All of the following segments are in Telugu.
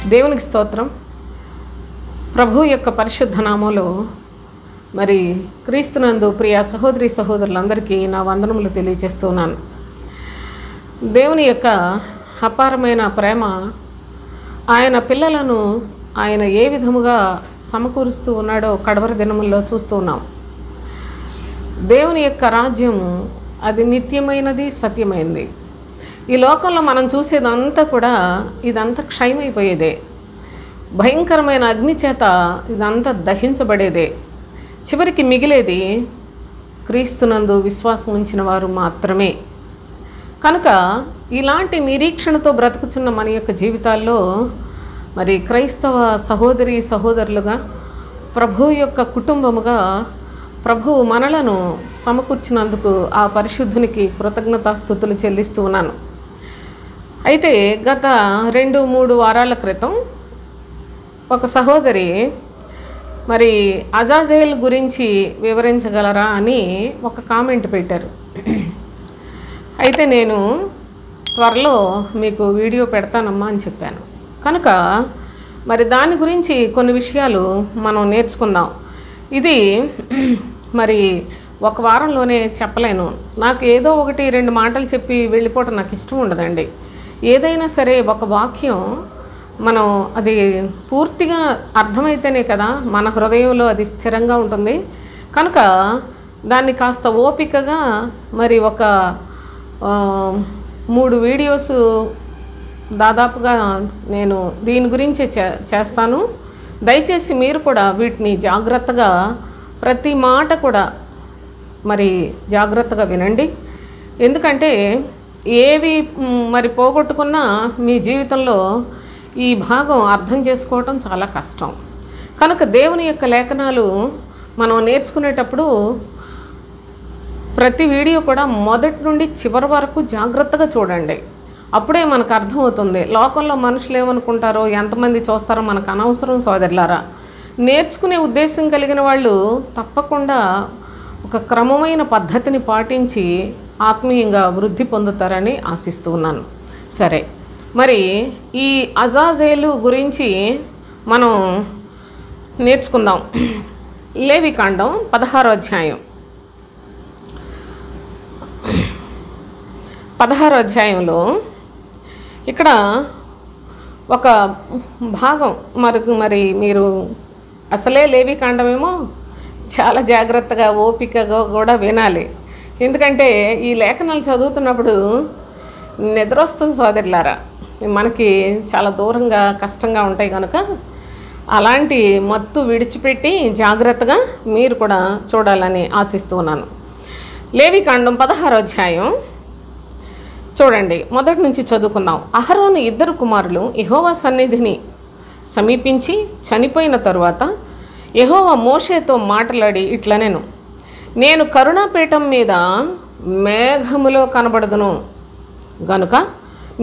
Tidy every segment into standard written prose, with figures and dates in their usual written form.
దేవునికి స్తోత్రం. ప్రభు యొక్క పరిశుద్ధ నామములో మరి క్రీస్తునందు ప్రియ సహోదరి సహోదరులందరికీ నా వందనములు తెలియజేస్తున్నాను. దేవుని యొక్క అపారమైన ప్రేమ, ఆయన పిల్లలను ఆయన ఏ విధముగా సమకూరుస్తూ ఉన్నాడో కడవరి దినముల్లో చూస్తూ ఉన్నాం. దేవుని యొక్క రాజ్యము అది నిత్యమైనది, సత్యమైనది. ఈ లోకంలో మనం చూసేదంతా కూడా ఇదంతా క్షయమైపోయేదే. భయంకరమైన అగ్ని చేత ఇదంతా దహించబడేదే. చివరికి మిగిలేది క్రీస్తునందు విశ్వాసం ఉంచిన వారు మాత్రమే. కనుక ఇలాంటి నిరీక్షణతో బ్రతుకుచున్న మన యొక్క జీవితాల్లో మరి క్రైస్తవ సహోదరి సహోదరులుగా, ప్రభు యొక్క కుటుంబముగా ప్రభువు మనలను సమకూర్చినందుకు ఆ పరిశుద్ధునికి కృతజ్ఞతాస్తుతులు చెల్లిస్తూ ఉన్నాను. అయితే గత 2-3 వారాల క్రితం ఒక సహోదరి మరి అజాజేల్ గురించి వివరించగలరా అని ఒక కామెంట్ పెట్టారు. అయితే నేను త్వరలో మీకు వీడియో పెడతానమ్మా అని చెప్పాను. కనుక మరి దాని గురించి కొన్ని విషయాలు మనం నేర్చుకుందాం. ఇది మరి ఒక వారంలోనే చెప్పలేను. నాకు ఏదో 1-2 మాటలు చెప్పి వెళ్ళిపోవటం నాకు ఇష్టం ఉండదండి. ఏదైనా సరే ఒక వాక్యం మనం అది పూర్తిగా అర్థమైతేనే కదా మన హృదయంలో అది స్థిరంగా ఉంటుంది. కనుక దాన్ని కాస్త ఓపికగా మరి ఒక 3 వీడియోస్ దాదాపుగా నేను దీని గురించి చేస్తాను. దయచేసి మీరు కూడా వీటిని జాగ్రత్తగా ప్రతి మాట కూడా మరి జాగ్రత్తగా వినండి. ఎందుకంటే ఏవి మరి పోగొట్టుకున్నా మీ జీవితంలో ఈ భాగం అర్థం చేసుకోవటం చాలా కష్టం. కనుక దేవుని యొక్క లేఖనాలు మనం నేర్చుకునేటప్పుడు ప్రతి వీడియో కూడా మొదటి నుండి చివరి వరకు జాగ్రత్తగా చూడండి. అప్పుడే మనకు అర్థమవుతుంది. లోకంలో మనుషులు ఏమనుకుంటారో, ఎంతమంది చూస్తారో మనకు అనవసరం సోదరులారా. నేర్చుకునే ఉద్దేశం కలిగిన వాళ్ళు తప్పకుండా ఒక క్రమమైన పద్ధతిని పాటించి ఆత్మీయంగా వృద్ధి పొందుతారని ఆశిస్తూ ఉన్నాను. సరే, మరి ఈ అజాజేలు గురించి మనం నేర్చుకుందాం. లేవికాండం 16వ అధ్యాయం. 16వ అధ్యాయంలో ఇక్కడ ఒక భాగం మరి మీరు అసలే లేవికాండమేమో చాలా జాగ్రత్తగా ఓపికగా కూడా వినాలి. ఎందుకంటే ఈ లేఖనాలు చదువుతున్నప్పుడు నిద్ర వస్తుంది సోదరులారా. మనకి చాలా దూరంగా కష్టంగా ఉంటాయి కనుక అలాంటి మత్తు విడిచిపెట్టి జాగ్రత్తగా మీరు కూడా చూడాలని ఆశిస్తూ ఉన్నాను. లేవికాండం 16వ అధ్యాయం చూడండి, మొదటి నుంచి చదువుకుందాం. అహరోను 2 కుమారులు యెహోవా సన్నిధిని సమీపించి చనిపోయిన తరువాత యెహోవా మోషేతో మాట్లాడి ఇట్లనెను, నేను కరుణాపీఠం మీద మేఘములో కనబడదును గనుక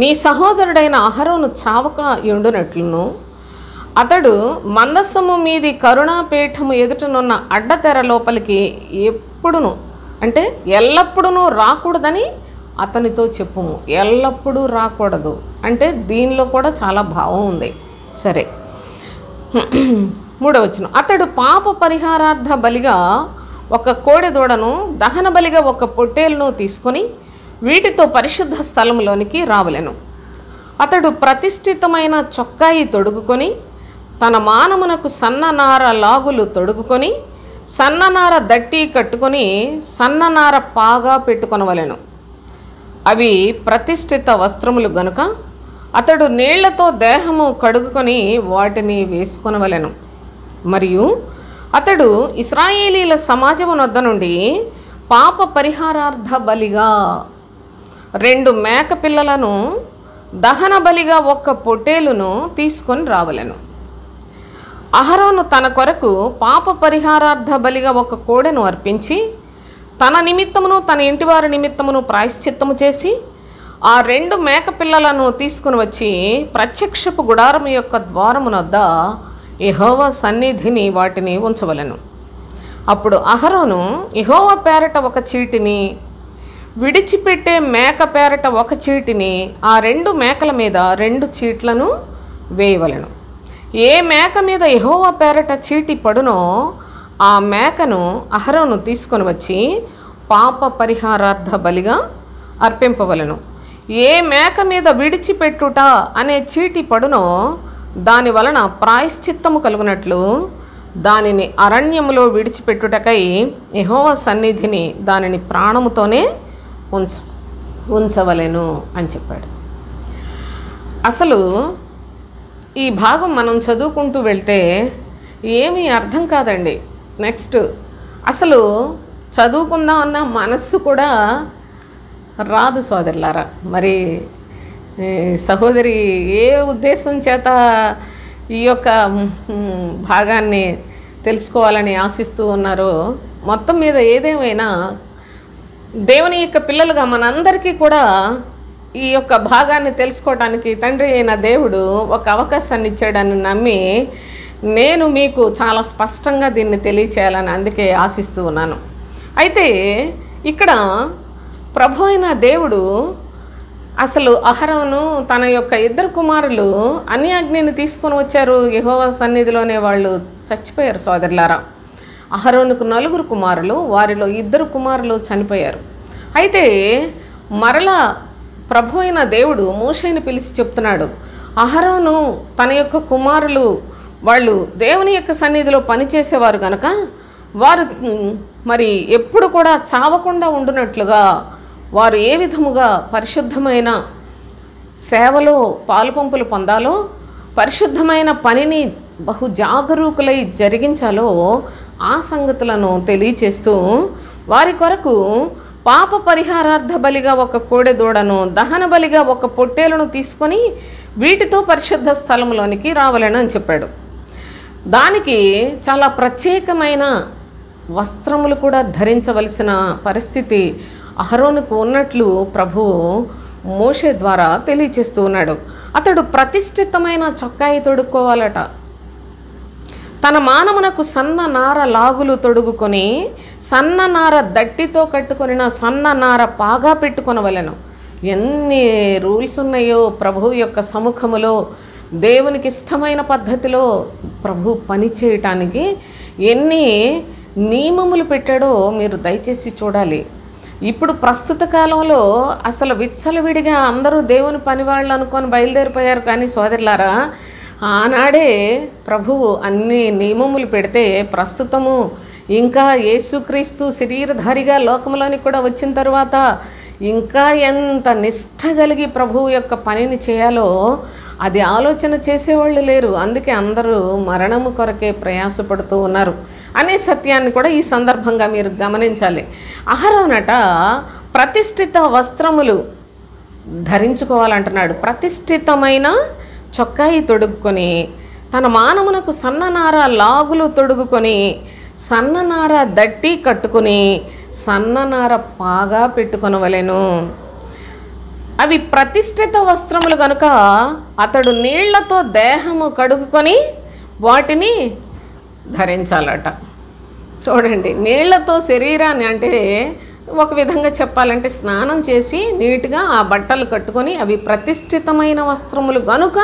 నీ సహోదరుడైన అహరోను చావక ఉండునట్లును, అతడు మందస్సము మీది కరుణాపీఠము ఎదుటనున్న అడ్డతెర లోపలికి ఎప్పుడును అంటే ఎల్లప్పుడూ రాకూడదని అతనితో చెప్పుము. ఎల్లప్పుడూ రాకూడదు అంటే దీనిలో కూడా చాలా భావం ఉంది. సరే, 3వ వచనం. అతడు పాప పరిహారార్థ బలిగా ఒక కోడె దూడను, దహన బలిగా ఒక పొట్టేలును తీసుకొని వీటితో పరిశుద్ధ స్థలంలోనికి రావలెను. అతడు ప్రతిష్ఠితమైన చొక్కాయి తొడుగుకొని, తన మానమునకు సన్ననార లాగులు తొడుగుకొని, సన్ననార దట్టి కట్టుకొని, సన్ననార పాగా పెట్టుకొనవలెను. అవి ప్రతిష్ఠిత వస్త్రములు గనుక అతడు నీళ్లతో దేహము కడుగుకొని వాటిని వేసుకొనవలెను. మరియు అతడు ఇశ్రాయేలీల సమాజము వద్ద నుండి పాప పరిహారార్థ బలిగా 2 మేక పిల్లలను, దహన బలిగా ఒక పొట్టేలును తీసుకొని రావలెను. అహరోను తన కొరకు పాప పరిహారార్థ బలిగా ఒక కోడెను అర్పించి తన నిమిత్తమును తన ఇంటివారి నిమిత్తమును ప్రాయశ్చిత్తము చేసి ఆ 2 మేక పిల్లలను తీసుకుని వచ్చి ప్రత్యక్షపు గుడారము యొక్క ద్వారమునొద్ద యెహోవా సన్నిధిని వాటిని ఉంచవలెను. అప్పుడు అహరోను యెహోవా పేరట ఒక చీటిని, విడిచిపెట్టే మేక పేరట ఒక చీటిని, ఆ 2 మేకల మీద 2 చీట్లను వేయవలెను. ఏ మేక మీద యెహోవా పేరట చీటి పడునో ఆ మేకను అహరోను తీసుకొని వచ్చి పాప పరిహారార్థ బలిగా అర్పింపవలెను. ఏ మేక మీద విడిచిపెట్టుట అనే చీటి పడునో దాని వలన ప్రాయశ్చిత్తము కలుగునట్లు దానిని అరణ్యములో విడిచిపెట్టుటకై యెహోవా సన్నిధిని దానిని ప్రాణముతోనే ఉంచవలెను అని చెప్పాడు. అసలు ఈ భాగం మనం చదువుకుంటూ వెళ్తే ఏమీ అర్థం కాదండి. నెక్స్ట్ అసలు చదువుకుందాం అన్న మనస్సు కూడా రాదు సోదరులారా. మరి సహోదరి ఏ ఉద్దేశం చేత ఈ యొక్క భాగాన్ని తెలుసుకోవాలని ఆశిస్తూ ఉన్నారో, మొత్తం మీద ఏదేమైనా దేవుని యొక్క పిల్లలుగా మనందరికీ కూడా ఈ యొక్క భాగాన్ని తెలుసుకోవడానికి తండ్రి అయిన దేవుడు ఒక అవకాశాన్ని ఇచ్చాడని నమ్మి నేను మీకు చాలా స్పష్టంగా దీన్ని తెలియచేయాలని అందుకే ఆశిస్తూ ఉన్నాను. అయితే ఇక్కడ ప్రభు అయిన దేవుడు అసలు అహరోను తన యొక్క 2 కుమారులు అన్యాజ్ఞని తీసుకొని వచ్చారు. యెహోవా సన్నిధిలోనే వాళ్ళు చచ్చిపోయారు సోదరులారా. అహరోనుకు 4 కుమారులు, వారిలో 2 కుమారులు చనిపోయారు. అయితే మరలా ప్రభు అయిన దేవుడు మోషేని పిలిచి చెప్తున్నాడు, అహరోను తన యొక్క కుమారులు వాళ్ళు దేవుని యొక్క సన్నిధిలో పనిచేసేవారు కనుక వారు మరి ఎప్పుడు కూడా చావకుండా ఉండునట్లుగా వారు ఏ విధముగా పరిశుద్ధమైన సేవలో పాలుపంపులు పొందాలో, పరిశుద్ధమైన పనిని బహు జాగరూకులై జరిగించాలో ఆ సంగతులను తెలియచేస్తూ వారి కొరకు పాప పరిహారార్థ బలిగా ఒక కోడె దూడను, దహన బలిగా ఒక పొట్టేలును తీసుకొని వీటితో పరిశుద్ధ స్థలంలోనికి రావాలని అని చెప్పాడు. దానికి చాలా ప్రత్యేకమైన వస్త్రములు కూడా ధరించవలసిన పరిస్థితి అహరోనుకు ఉన్నట్లు ప్రభువు మోషే ద్వారా తెలియచేస్తూ ఉన్నాడు. అతడు ప్రతిష్ఠితమైన చొక్కాయి తొడుక్కోవాలట. తన మానమునకు సన్న నార లాగులు తొడుగుకొని సన్న నార దట్టితో కట్టుకొనిన సన్న నార పాగా పెట్టుకొనవలెను. ఎన్ని రూల్స్ ఉన్నాయో ప్రభు యొక్క సముఖములో దేవునికి ఇష్టమైన పద్ధతిలో ప్రభు పని చేయటానికి ఎన్ని నియమములు పెట్టాడో మీరు దయచేసి చూడాలి. ఇప్పుడు ప్రస్తుత కాలంలో అసలు విచ్చలవిడిగా అందరూ దేవుని పనివాళ్ళు అనుకొని బయలుదేరిపోయారు. కానీ సోదరులారా, ఆనాడే ప్రభువు అన్ని నియమములు పెడితే ప్రస్తుతము ఇంకా యేసుక్రీస్తు శరీరధారిగా లోకంలోనికి కూడా వచ్చిన తర్వాత ఇంకా ఎంత నిష్ఠ కలిగి ప్రభువు యొక్క పనిని చేయాలో అది ఆలోచన చేసేవాళ్ళు లేరు. అందుకే అందరూ మరణము కొరకే ప్రయాసపడుతూ ఉన్నారు అనే సత్యాన్ని కూడా ఈ సందర్భంగా మీరు గమనించాలి. అహరోనట ప్రతిష్ఠిత వస్త్రములు ధరించుకోవాలంటున్నాడు. ప్రతిష్ఠితమైన చొక్కాయి తొడుగుకొని తన మానమునకు సన్ననార లాగులు తొడుగుకొని సన్ననార దట్టి కట్టుకుని సన్ననార పాగా పెట్టుకొనవలెను. అవి ప్రతిష్ఠిత వస్త్రములు కనుక అతడు నీళ్లతో దేహము కడుగుకొని వాటిని ధరించాలట. చూడండి, నీళ్లతో శరీరాన్ని అంటే ఒక విధంగా చెప్పాలంటే స్నానం చేసి నీట్గా ఆ బట్టలు కట్టుకొని అవి ప్రతిష్ఠితమైన వస్త్రములు గనుక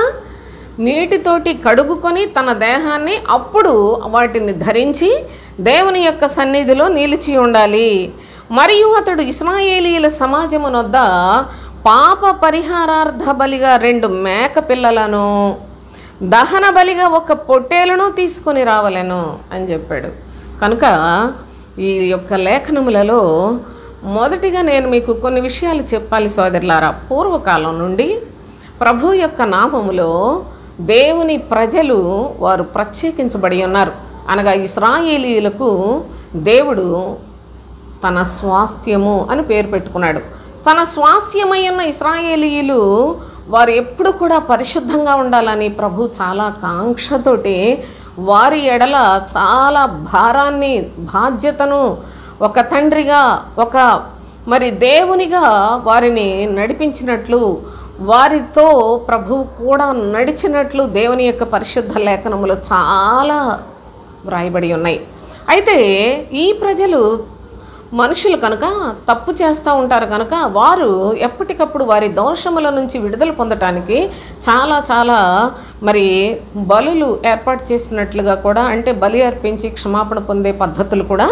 నీటితోటి కడుగుకొని తన దేహాన్ని అప్పుడు వాటిని ధరించి దేవుని యొక్క సన్నిధిలో నిలిచి ఉండాలి. మరియు అతడు ఇశ్రాయేలీయుల సమాజమునొద్ద పాప పరిహారార్థ బలిగా 2 మేక పిల్లలను, దహన బలిగా ఒక పొట్టేలును తీసుకొని రావలెను అని చెప్పాడు. కనుక ఈ యొక్క లేఖనములలో మొదటిగా నేను మీకు కొన్ని విషయాలు చెప్పాలి సోదరులారా. పూర్వకాలం నుండి ప్రభు యొక్క నామములో దేవుని ప్రజలు వారు ప్రత్యేకించబడి ఉన్నారు. అనగా ఇశ్రాయేలీయులకు దేవుడు తన స్వాస్థ్యము అని పేరు పెట్టుకున్నాడు. తన స్వాస్థ్యమైన ఇశ్రాయేలీయులు వారు ఎప్పుడు కూడా పరిశుద్ధంగా ఉండాలని ప్రభు చాలా కాంక్షతోటి వారి ఎడల చాలా భారాన్ని, బాధ్యతను ఒక తండ్రిగా, ఒక మరి దేవునిగా వారిని నడిపించినట్లు, వారితో ప్రభువు కూడా నడిచినట్లు దేవుని యొక్క పరిశుద్ధ లేఖనములు చాలా వ్రాయబడి ఉన్నాయి. అయితే ఈ ప్రజలు మనుషులు కనుక తప్పు చేస్తూ ఉంటారు కనుక వారు ఎప్పటికప్పుడు వారి దోషముల నుంచి విడుదల పొందటానికి చాలా చాలా మరి బలులు ఏర్పాటు చేసినట్లుగా కూడా, అంటే బలి అర్పించి క్షమాపణ పొందే పద్ధతులు కూడా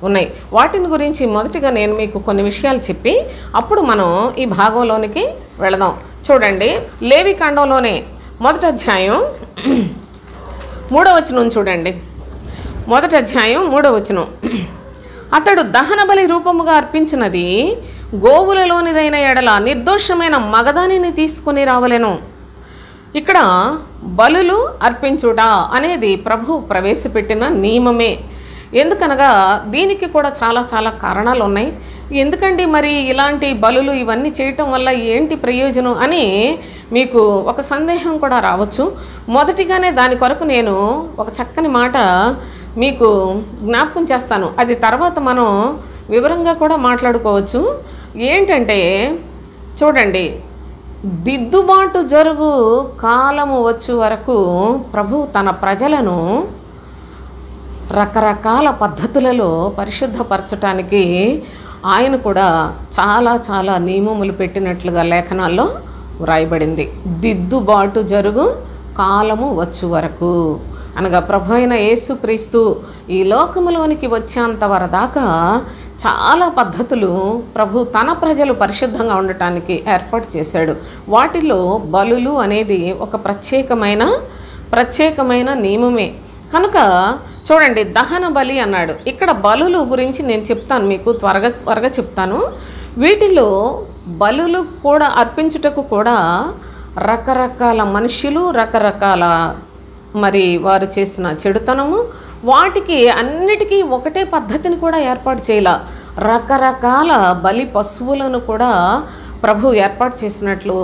ఉన్నాయి. వాటిని గురించి మొదటిగా నేను మీకు కొన్ని విషయాలు చెప్పి అప్పుడు మనం ఈ భాగంలోనికి వెళదాం. చూడండి, లేవి కాండంలోనే 1వ అధ్యాయం 3వ వచనం చూడండి. 1వ అధ్యాయం 3వ వచనం. అతడు దహన బలి రూపముగా అర్పించినది గోవులలోనిదైన ఎడల నిర్దోషమైన మగదానిని తీసుకొని రావలెను. ఇక్కడ బలులు అర్పించుట అనేది ప్రభు ప్రవేశపెట్టిన నియమమే. ఎందుకనగా దీనికి కూడా చాలా చాలా కారణాలు ఉన్నాయి. ఎందుకండి మరి ఇలాంటి బలులు ఇవన్నీ చేయటం వల్ల ఏంటి ప్రయోజనం అని మీకు ఒక సందేహం కూడా రావచ్చు. మొదటిగానే దాని కొరకు నేను ఒక చక్కని మాట మీకు జ్ఞాపకం చేస్తాను. అది తర్వాత మనం వివరంగా కూడా మాట్లాడుకోవచ్చు. ఏంటంటే చూడండి, దిద్దుబాటు జరుగు కాలము వచ్చు వరకు ప్రభు తన ప్రజలను రకరకాల పద్ధతులలో పరిశుద్ధపరచటానికి ఆయన కూడా చాలా చాలా నియమములు పెట్టినట్లుగా లేఖనాల్లో వ్రాయబడింది. దిద్దుబాటు జరుగు కాలము వచ్చు వరకు అనగా ప్రభు అయిన యేసుక్రీస్తు ఈ లోకములోనికి వచ్చేంత వరదాకా చాలా పద్ధతులు ప్రభు తన ప్రజలు పరిశుద్ధంగా ఉండటానికి ఏర్పాటు చేశాడు. వాటిలో బలులు అనేది ఒక ప్రత్యేకమైన నియమమే. కనుక చూడండి, దహన బలి అన్నాడు. ఇక్కడ బలులు గురించి నేను చెప్తాను, మీకు త్వరగా చెప్తాను. వీటిలో బలులు కూడా అర్పించుటకు కూడా రకరకాల మనుషులు, రకరకాల మరి వారు చేసిన చెడుతనము, వాటికి అన్నిటికీ ఒకటే పద్ధతిని కూడా ఏర్పాటు చేయాల. రకరకాల బలి పశువులను కూడా ప్రభు ఏర్పాటు చేసినట్లు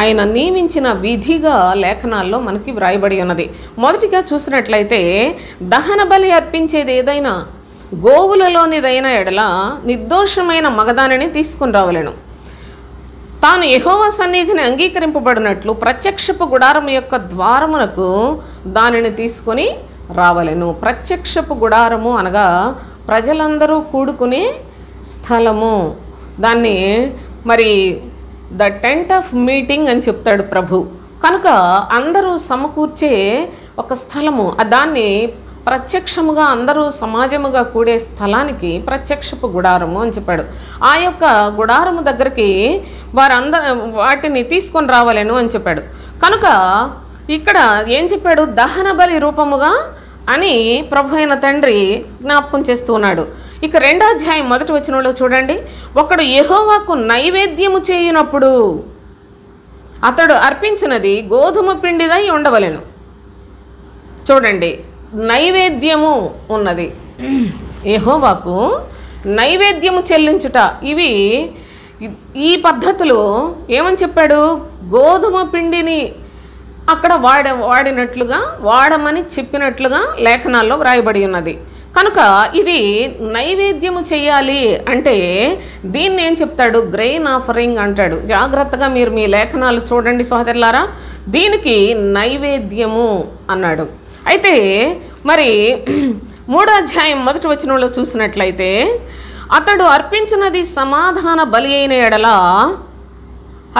ఆయన నియమించిన విధిగా లేఖనాల్లో మనకి వ్రాయబడి ఉన్నది. మొదటిగా చూసినట్లయితే దహన బలి అర్పించేది ఏదైనా గోవులలోనిదైన ఎడల నిర్దోషమైన మగదానిని తీసుకుని రావలెను. తాను యెహోవా సన్నిధిని అంగీకరింపబడినట్లు ప్రత్యక్షపు గుడారం యొక్క ద్వారమునకు దానిని తీసుకొని రావలెను. ప్రత్యక్షపు గుడారము అనగా ప్రజలందరూ కూడుకునే స్థలము. దాన్ని మరి ద టెంట్ ఆఫ్ మీటింగ్ అని చెప్తాడు ప్రభు. కనుక అందరూ సమకూర్చే ఒక స్థలము, దాన్ని ప్రత్యక్షముగా అందరూ సమాజముగా కూడే స్థలానికి ప్రత్యక్షపు గుడారము అని చెప్పాడు. ఆ యొక్క గుడారము దగ్గరికి వాటిని తీసుకొని రావాలను అని చెప్పాడు. కనుక ఇక్కడ ఏం చెప్పాడు? దహన బలి రూపముగా అని ప్రభు అయిన తండ్రి జ్ఞాపకం చేస్తూ ఉన్నాడు. ఇక 2వ అధ్యాయం 1వ వచనంలో చూడండి, ఒకడు యెహోవాకు నైవేద్యము చేయునప్పుడు అతడు అర్పించినది గోధుమ పిండిదై ఉండవలెను. చూడండి, నైవేద్యము ఉన్నది, యెహోవాకు నైవేద్యము చెల్లించుట. ఈ పద్ధతులు ఏమని చెప్పాడు? గోధుమ పిండిని అక్కడ వాడినట్లుగా వాడమని చెప్పినట్లుగా లేఖనాల్లో వ్రాయబడి ఉన్నది. కనుక ఇది నైవేద్యము చేయాలి అంటే దీన్ని ఏం చెప్తాడు? గ్రెయిన్ ఆఫరింగ్ అంటాడు. జాగ్రత్తగా మీరు మీ లేఖనాలు చూడండి సోదరులారా, దీనికి నైవేద్యము అన్నాడు. అయితే మరి 3వ అధ్యాయం 1వ వచనంలో చూసినట్లయితే, అతడు అర్పించినది సమాధాన బలి అయిన ఎడల,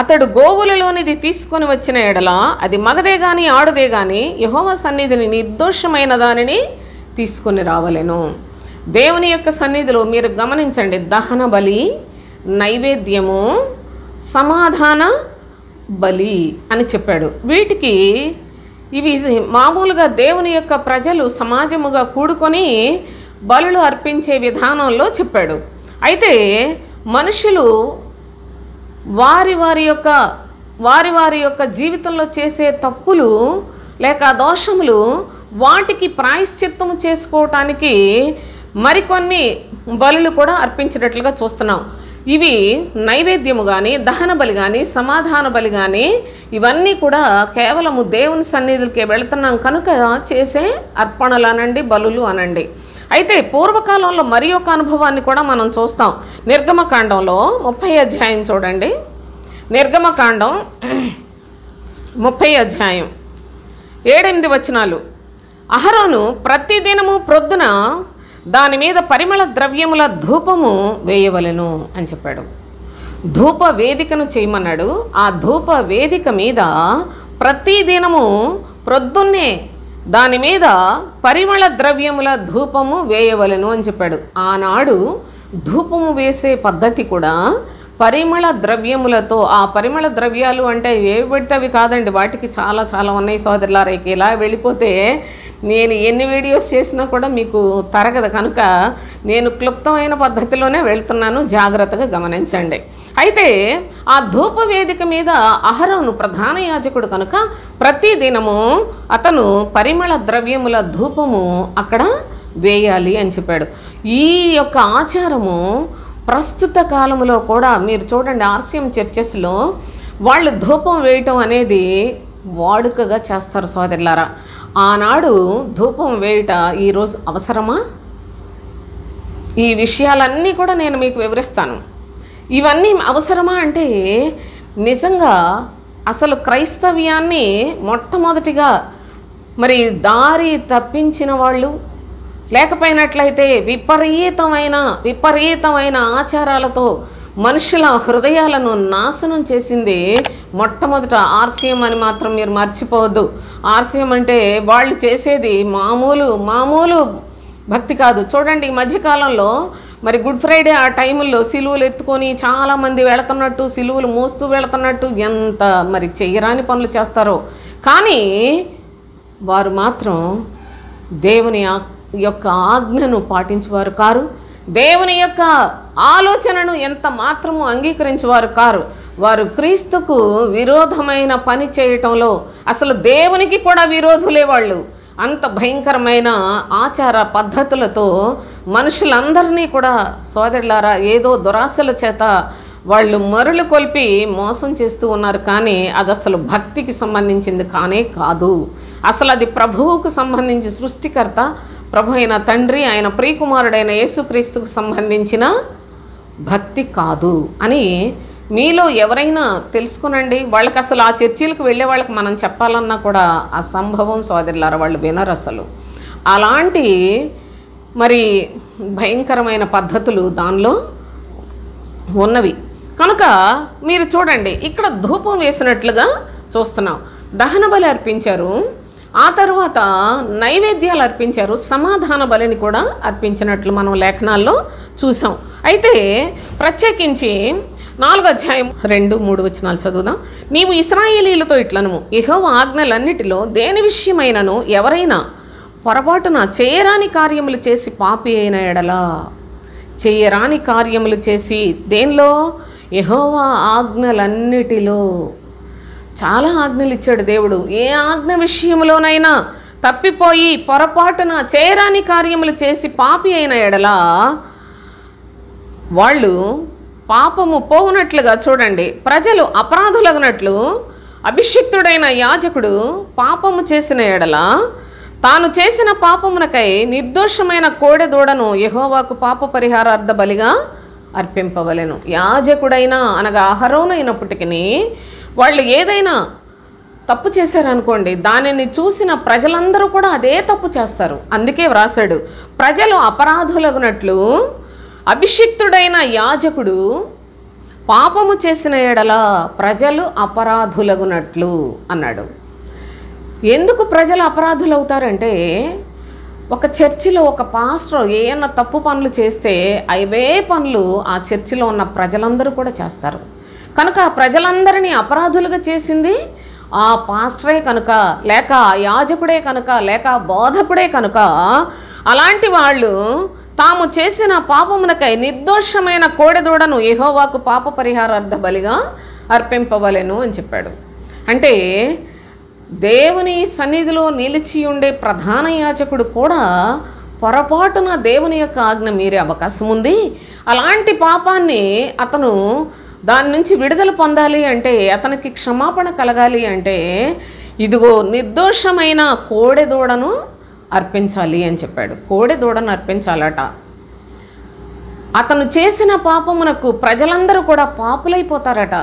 అతడు గోవులలోనిది తీసుకొని వచ్చిన ఎడల, అది మగదే గాని ఆడుదే గాని యెహోవా సన్నిధిని నిర్దోషమైన దానిని తీసుకొని రావలెను. దేవుని యొక్క సన్నిధిలో మీరు గమనించండి, దహన బలి, నైవేద్యము, సమాధాన బలి అని చెప్పాడు. వీటికి ఇవి మామూలుగా దేవుని యొక్క ప్రజలు సమాజముగా కూడుకొని బలులు అర్పించే విధానంలో చెప్పాడు. అయితే మనుషులు వారి యొక్క జీవితంలో చేసే తప్పులు లేక దోషములు, వాటికి ప్రాయశ్చిత్తము చేసుకోవటానికి మరికొన్ని బలులు కూడా అర్పించినట్లుగా చూస్తున్నాం. ఇవి నైవేద్యము కానీ, దహన బలి కానీ, సమాధాన బలి కానీ, ఇవన్నీ కూడా కేవలము దేవుని సన్నిధికి వెళుతున్నాం కనుక చేసే అర్పణలు అనండి, బలులు అనండి. అయితే పూర్వకాలంలో మరి ఒక అనుభవాన్ని కూడా మనం చూస్తాం. నిర్గమకాండంలో 30వ అధ్యాయం చూడండి. నిర్గమకాండం 30వ అధ్యాయం 7-8 వచనాలు. అహరోను ప్రతిదినము ప్రొద్దున దాని మీద పరిమళ ద్రవ్యముల ధూపము వేయవలెను అని చెప్పాడు. ధూప వేదికను చేయమన్నాడు. ఆ ధూప వేదిక మీద ప్రతిదినము ప్రొద్దున్నే దాని మీద పరిమళ ద్రవ్యముల ధూపము వేయవలెను అని చెప్పాడు. ఆనాడు ధూపము వేసే పద్ధతి కూడా పరిమళ ద్రవ్యములతో, ఆ పరిమళ ద్రవ్యాలు అంటే ఏవిటవి కాదండి, వాటికి చాలా చాలా ఉన్నాయి సోదరులారా. ఇలా వెళ్ళిపోతే నేను ఎన్ని వీడియోస్ చేసినా కూడా మీకు తరగదు, కనుక నేను క్లుప్తమైన పద్ధతిలోనే వెళ్తున్నాను, జాగ్రత్తగా గమనించండి. అయితే ఆ ధూప వేదిక మీద అహరోను ప్రధాన యాజకుడు కనుక ప్రతిదినము అతను పరిమళ ద్రవ్యముల ధూపము అక్కడ వేయాలి అని చెప్పాడు. ఈ యొక్క ఆచారము ప్రస్తుత కాలంలో కూడా మీరు చూడండి, ఆర్సీఎం చర్చెస్లో వాళ్ళు ధూపం వేయటం అనేది వాడుకగా చేస్తారు సోదరులారా. ఆనాడు ధూపం వేయుట ఈరోజు అవసరమా? ఈ విషయాలన్నీ కూడా నేను మీకు వివరిస్తాను. ఇవన్నీ అవసరమా అంటే నిజంగా అసలు క్రైస్తవ్యాన్ని మొట్టమొదటిగా మరి దారి తప్పించిన వాళ్ళు, లేకపోయినట్లయితే విపరీతమైన ఆచారాలతో మనుషుల హృదయాలను నాశనం చేసింది మొట్టమొదట ఆర్సీఎం అని మాత్రం మీరు మర్చిపోవద్దు. ఆర్సీఎం అంటే వాళ్ళు చేసేది మామూలు భక్తి కాదు. చూడండి, ఈ మధ్యకాలంలో మరి గుడ్ ఫ్రైడే ఆ టైంలో సిలువలు ఎత్తుకొని చాలామంది వెళుతున్నట్టు, సిలువలు మోస్తూ వెళుతున్నట్టు ఎంత మరి చెయ్యరాని పనులు చేస్తారో, కానీ వారు మాత్రం దేవుని యొక్క ఆజ్ఞను పాటించేవారు కారు, దేవుని యొక్క ఆలోచనను ఎంత మాత్రము అంగీకరించేవారు కారు. వారు క్రీస్తుకు విరోధమైన పని చేయటంలో అసలు దేవునికి కూడా విరోధులే వాళ్ళు. అంత భయంకరమైన ఆచార పద్ధతులతో మనుషులందరినీ కూడా సోదరులారా ఏదో దురాశల చేత వాళ్ళు మరులు కొల్పి మోసం చేస్తూ ఉన్నారు. కానీ అది అసలు భక్తికి సంబంధించింది కానే కాదు. అసలు అది ప్రభువుకు సంబంధించి, సృష్టికర్త ప్రభు అయిన తండ్రి, ఆయన ప్రియకుమారుడైన యేసుక్రీస్తుకు సంబంధించిన భక్తి కాదు అని మీలో ఎవరైనా తెలుసుకునండి. వాళ్ళకి అసలు ఆ చర్చిలకు వెళ్ళే వాళ్ళకి మనం చెప్పాలన్నా కూడా అసంభవం సోదరులారా, వాళ్ళు వినరు అసలు. అలాంటి మరి భయంకరమైన పద్ధతులు దానిలో ఉన్నవి. కనుక మీరు చూడండి, ఇక్కడ ధూపం వేసినట్లుగా చూస్తున్నాం. దహన బలి అర్పించారు, ఆ తర్వాత నైవేద్యాలు అర్పించారు, సమాధాన బలిని కూడా అర్పించినట్లు మనం లేఖనాల్లో చూసాం. అయితే ప్రత్యేకించి 4వ అధ్యాయం 2-3 వచనాలు చదువుదాం. నీవు ఇశ్రాయేలీయులతో ఇట్లనుము, యెహోవా ఆజ్ఞలన్నిటిలో దేని విషయమైనను ఎవరైనా పొరపాటున చేయరాని కార్యములు చేసి పాపి అయిన ఎడలా, చేయరాని కార్యములు చేసి దేనిలో? యెహోవా ఆజ్ఞలన్నిటిలో. చాలా ఆజ్ఞలు ఇచ్చాడు దేవుడు. ఏ ఆజ్ఞ విషయంలోనైనా తప్పిపోయి పొరపాటున చేయరాని కార్యములు చేసి పాపి అయిన ఎడలా వాళ్ళు పాపము పోవునట్లుగా చూడండి, ప్రజలు అపరాధులగునట్లు అభిషిక్తుడైన యాజకుడు పాపము చేసిన ఎడల తాను చేసిన పాపమునకై నిర్దోషమైన కోడె దూడను యెహోవాకు పాప పరిహారార్థ బలిగా అర్పింపవలెను. యాజకుడైనా అనగా అహరోను అయినప్పటికీ వాళ్ళు ఏదైనా తప్పు చేశారనుకోండి, దానిని చూసిన ప్రజలందరూ కూడా అదే తప్పు చేస్తారు. అందుకే వ్రాసాడు, ప్రజలు అపరాధులగునట్లు అభిషిక్తుడైన యాజకుడు పాపము చేసిన ఎడల ప్రజలు అపరాధులగునట్లు అన్నాడు. ఎందుకు ప్రజలు అపరాధులు అవుతారంటే, ఒక చర్చిలో ఒక పాస్టర్ ఏమన్నా తప్పు పనులు చేస్తే అవే పనులు ఆ చర్చిలో ఉన్న ప్రజలందరూ కూడా చేస్తారు. కనుక ఆ ప్రజలందరినీ అపరాధులుగా చేసింది ఆ పాస్టరే కనుక, లేక యాజకుడే కనుక, లేక బోధకుడే కనుక, అలాంటి వాళ్ళు తాము చేసిన పాపమునకై నిర్దోషమైన కోడెదూడను యెహోవాకు పాప పరిహారార్థ బలిగా అర్పింపవలెను అని చెప్పాడు. అంటే దేవుని సన్నిధిలో నిలిచి ఉండే ప్రధాన యాజకుడు కూడా పొరపాటున దేవుని యొక్క ఆజ్ఞ మీరే అవకాశం ఉంది. అలాంటి పాపాన్ని అతను దాని నుంచి విడుదల పొందాలి అంటే, అతనికి క్షమాపణ కలగాలి అంటే, ఇదిగో నిర్దోషమైన కోడెదూడను అర్పించాలి అని చెప్పాడు. కోడెదూడను అర్పించాలట. అతను చేసిన పాపమునకు ప్రజలందరూ కూడా పాపులైపోతారట.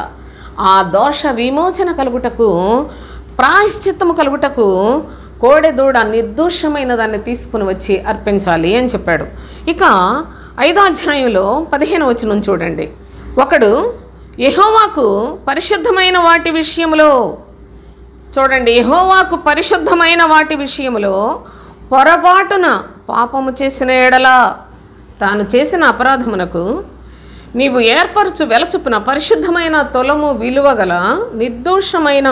ఆ దోష విమోచన కలుగుటకు, ప్రాయశ్చిత్తము కలుగుటకు కోడెదూడ నిర్దోషమైన దాన్ని తీసుకుని వచ్చి అర్పించాలి అని చెప్పాడు. ఇక 5వ అధ్యాయంలో 15వ వచనం చూడండి. ఒకడు యెహోవాకు పరిశుద్ధమైన వాటి విషయంలో, చూడండి, యెహోవాకు పరిశుద్ధమైన వాటి విషయంలో పొరపాటున పాపము చేసిన ఎడల, తాను చేసిన అపరాధమునకు నీవు ఏర్పరచు వెలచొప్పున పరిశుద్ధమైన తొలము విలువ గల నిర్దోషమైన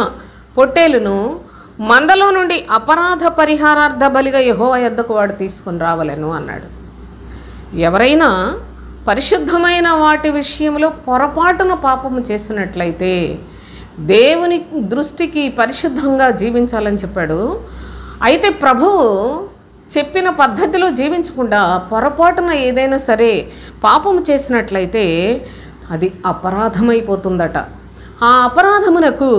పొట్టేలును మందలో నుండి అపరాధ పరిహారార్థ బలిగా యెహోవా యొద్దకు వాడు తీసుకుని రావలెను అన్నాడు. ఎవరైనా పరిశుద్ధమైన వాటి విషయంలో పొరపాటున పాపము చేసినట్లయితే దేవుని దృష్టికి పరిశుద్ధంగా జీవించాలని చెప్పాడు. అయితే ప్రభువు చెప్పిన పద్ధతిలో జీవించకుండా పొరపాటున ఏదైనా సరే పాపము చేసినట్లయితే అది అపరాధమైపోతుందట. ఆ అపరాధమునకు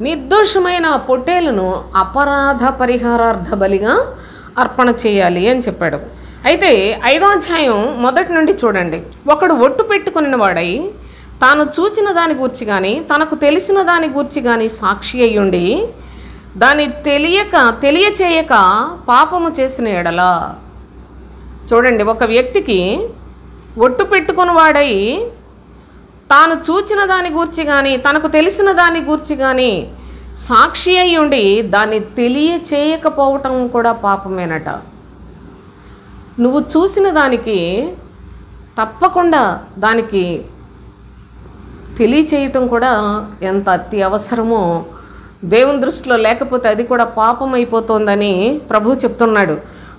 నిర్దోషమైన పొట్టేలును అపరాధ పరిహారార్థ బలిగా అర్పణ చేయాలి అని చెప్పాడు. అయితే 5వ అధ్యాయం మొదటి నుండి చూడండి. ఒకడు ఒట్టు పెట్టుకున్న వాడై తాను చూచిన దాని గూర్చి కానీ తనకు తెలిసిన దాని గూర్చి కానీ సాక్షి అయ్యుండి దాన్ని తెలియచేయక పాపము చేసిన ఎడల, చూడండి, ఒక వ్యక్తికి ఒట్టు పెట్టుకుని వాడై తాను చూచిన దాని గూర్చి కానీ తనకు తెలిసిన దాని గూర్చి కానీ సాక్షి అయి ఉండి దాన్ని తెలియచేయకపోవటం కూడా పాపమేనట. నువ్వు చూసిన దానికి తప్పకుండా దానికి తెలియచేయటం కూడా ఎంత అతి అవసరమో దేవుని దృష్టిలో, లేకపోతే అది కూడా పాపం అయిపోతుందని ప్రభువు చెప్తున్నాడు.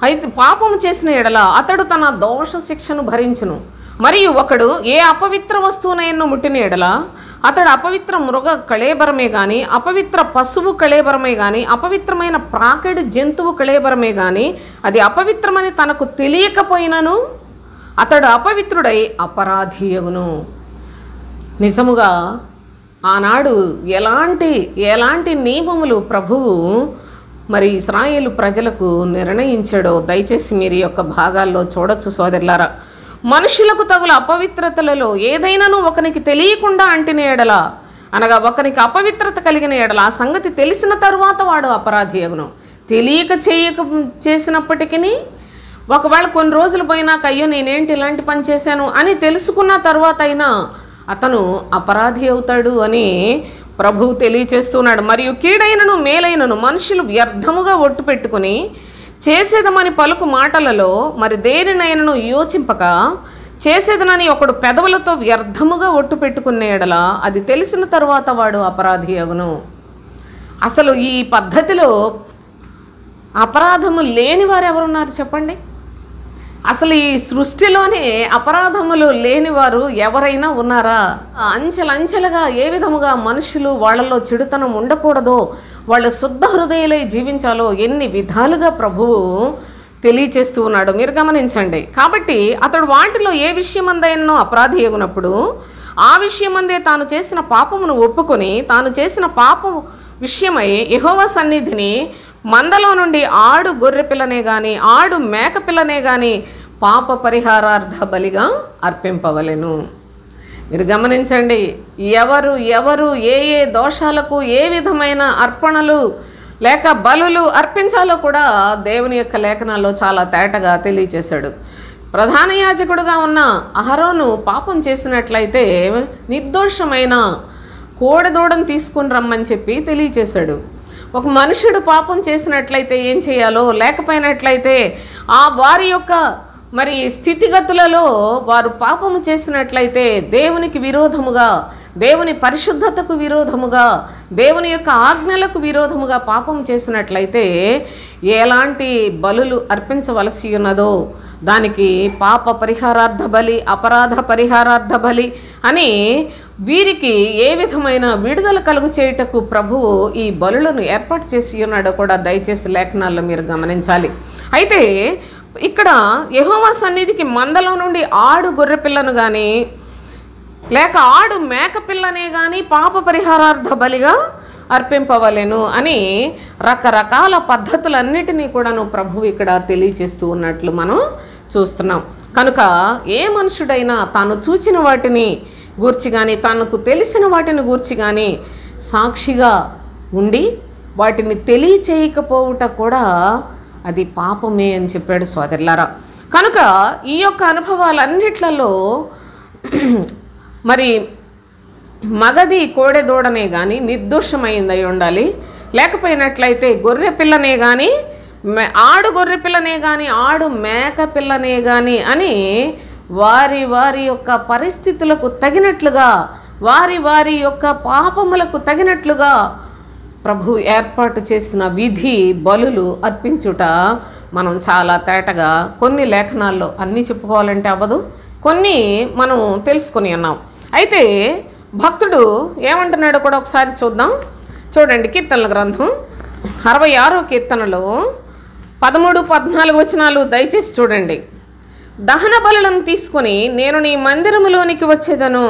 అయితే పాపము చేసిన ఎడల అతడు తన దోష శిక్షను భరించును. మరియు ఒకడు ఏ అపవిత్ర వస్తువునైనా ముట్టిన ఎడల అతడు అపవిత్ర మృగ కళేబరమే కానీ అపవిత్ర పశువు కళేబరమే కానీ అపవిత్రమైన ప్రాకెడి జంతువు కళేబరమే కానీ అది అపవిత్రమని తనకు తెలియకపోయినను అతడు అపవిత్రుడై అపరాధీయగును. నిజముగా ఆనాడు ఎలాంటి నియమములు ప్రభువు మరి ఇశ్రాయేలు ప్రజలకు నిర్ణయించాడో దయచేసి మీరు యొక్క భాగాల్లో చూడొచ్చు సోదరులారా. మనుషులకు తగుల అపవిత్రతలలో ఏదైనాను ఒకనికి తెలియకుండా అంటిన ఎడల, అనగా ఒకనికి అపవిత్రత కలిగిన ఎడల ఆ సంగతి తెలిసిన తరువాత వాడు అపరాధి అగును. తెలియక చేసినప్పటికీ ఒకవేళ కొన్ని రోజులు పోయినాక అయ్యో నేనేంటి ఇలాంటి పని చేశాను అని తెలుసుకున్న తర్వాత అయినా అతను అపరాధి అవుతాడు అని ప్రభువు తెలియచేస్తున్నాడు. మరియు కీడైనను మేలైనను మనుషులు వ్యర్థముగా ఒట్టు పెట్టుకుని చేసేదమని పలుకు మాటలలో మరి దేనినైనను యోచింపక చేసేదనని ఒకడు పెదవులతో వ్యర్థముగా ఒట్టు పెట్టుకునే ఎడల అది తెలిసిన తరువాత వాడు అపరాధి అగును. అసలు ఈ పద్ధతిలో అపరాధము లేని వారు ఎవరున్నారు చెప్పండి? అసలు ఈ సృష్టిలోనే అపరాధములు లేనివారు ఎవరైనా ఉన్నారా? అంచెలంచెలుగా ఏ విధముగా మనుషులు వాళ్ళలో చెడుతనం ఉండకూడదో, వాళ్ళు శుద్ధ హృదయులై జీవించాలో ఎన్ని విధాలుగా ప్రభువు తెలియచేస్తూ ఉన్నాడు. మీరు గమనించండి. కాబట్టి అతడు వాటిలో ఏ విషయమందైనో అపరాధి అగునప్పుడు ఆ విషయమందే తాను చేసిన పాపమును ఒప్పుకొని తాను చేసిన పాపం విషయమై యెహోవా సన్నిధిని మందలో నుండి ఆడు గొర్రె పిల్లనే కానీ ఆడు మేక పిల్లనే కానీ పాప పరిహారార్థ బలిగా అర్పింపవలెను. మీరు గమనించండి. ఎవరు ఏ దోషాలకు ఏ విధమైన అర్పణలు లేక బలులు అర్పించాలో కూడా దేవుని యొక్క లేఖనాల్లో చాలా తేటగా తెలియచేశాడు. ప్రధాన యాజకుడుగా ఉన్న అహరోను పాపం చేసినట్లయితే నిర్దోషమైన కోడెదూడను తీసుకుని రమ్మని చెప్పి తెలియచేశాడు. ఒక మనుషుడు పాపం చేసినట్లయితే ఏం చేయాలో, లేకపోయినట్లయితే ఆ వారి యొక్క మరి స్థితిగతులలో వారు పాపము చేసినట్లయితే దేవునికి విరోధముగా, దేవుని పరిశుద్ధతకు విరోధముగా, దేవుని యొక్క ఆజ్ఞలకు విరోధముగా పాపం చేసినట్లయితే ఎలాంటి బలులు అర్పించవలసి ఉన్నదో దానికి పాప పరిహారార్థ బలి, అపరాధ పరిహారార్థ బలి అని వీరికి ఏ విధమైన విడుదల కలుగు చేయుటకు ప్రభువు ఈ బలులను ఏర్పాటు చేసి ఉన్నాడో కూడా దయచేసి లేఖనాల్లో మీరు గమనించాలి. అయితే ఇక్కడ యెహోవా సన్నిధికి మందలో నుండి ఆడు గొర్రె పిల్లను కానీ లేక ఆడు మేక పిల్లనే కానీ పాప పరిహారార్థ బలిగా అర్పింపవలెను అని రకరకాల పద్ధతులన్నిటినీ కూడాను ప్రభువు ఇక్కడ తెలియచేస్తూ ఉన్నట్లు మనం చూస్తున్నాం. కనుక ఏ మనుషుడైనా తాను చూచిన వాటిని గూర్చి కానీ తనకు తెలిసిన వాటిని గూర్చి కానీ సాక్షిగా ఉండి వాటిని తెలియచేయకపోవుట కూడా అది పాపమే అని చెప్పాడు సోదరులారా. కనుక ఈ యొక్క అనుభవాలన్నిట్లలో మరి మగది కోడెదూడనే కానీ నిర్దోషమైందై ఉండాలి, లేకపోయినట్లయితే గొర్రె పిల్లనే కానీ ఆడు గొర్రె పిల్లనే కానీ ఆడు మేక పిల్లనే కానీ అని వారి వారి యొక్క పరిస్థితులకు తగినట్లుగా, వారి వారి యొక్క పాపములకు తగినట్లుగా ప్రభు ఏర్పాటు చేసిన విధి బలులు అర్పించుట మనం చాలా తేటగా కొన్ని లేఖనాల్లో అన్నీ చెప్పుకోవాలంటే అవ్వదు, కొన్ని మనం తెలుసుకొని ఉన్నాం. అయితే భక్తుడు ఏమంటున్నాడో కూడా ఒకసారి చూద్దాం. చూడండి, కీర్తనల గ్రంథం 66వ కీర్తనలో 13-14 వచనాలు దయచేసి చూడండి. దహన బలులను తీసుకొని నేను నీ మందిరములోనికి వచ్చేదను.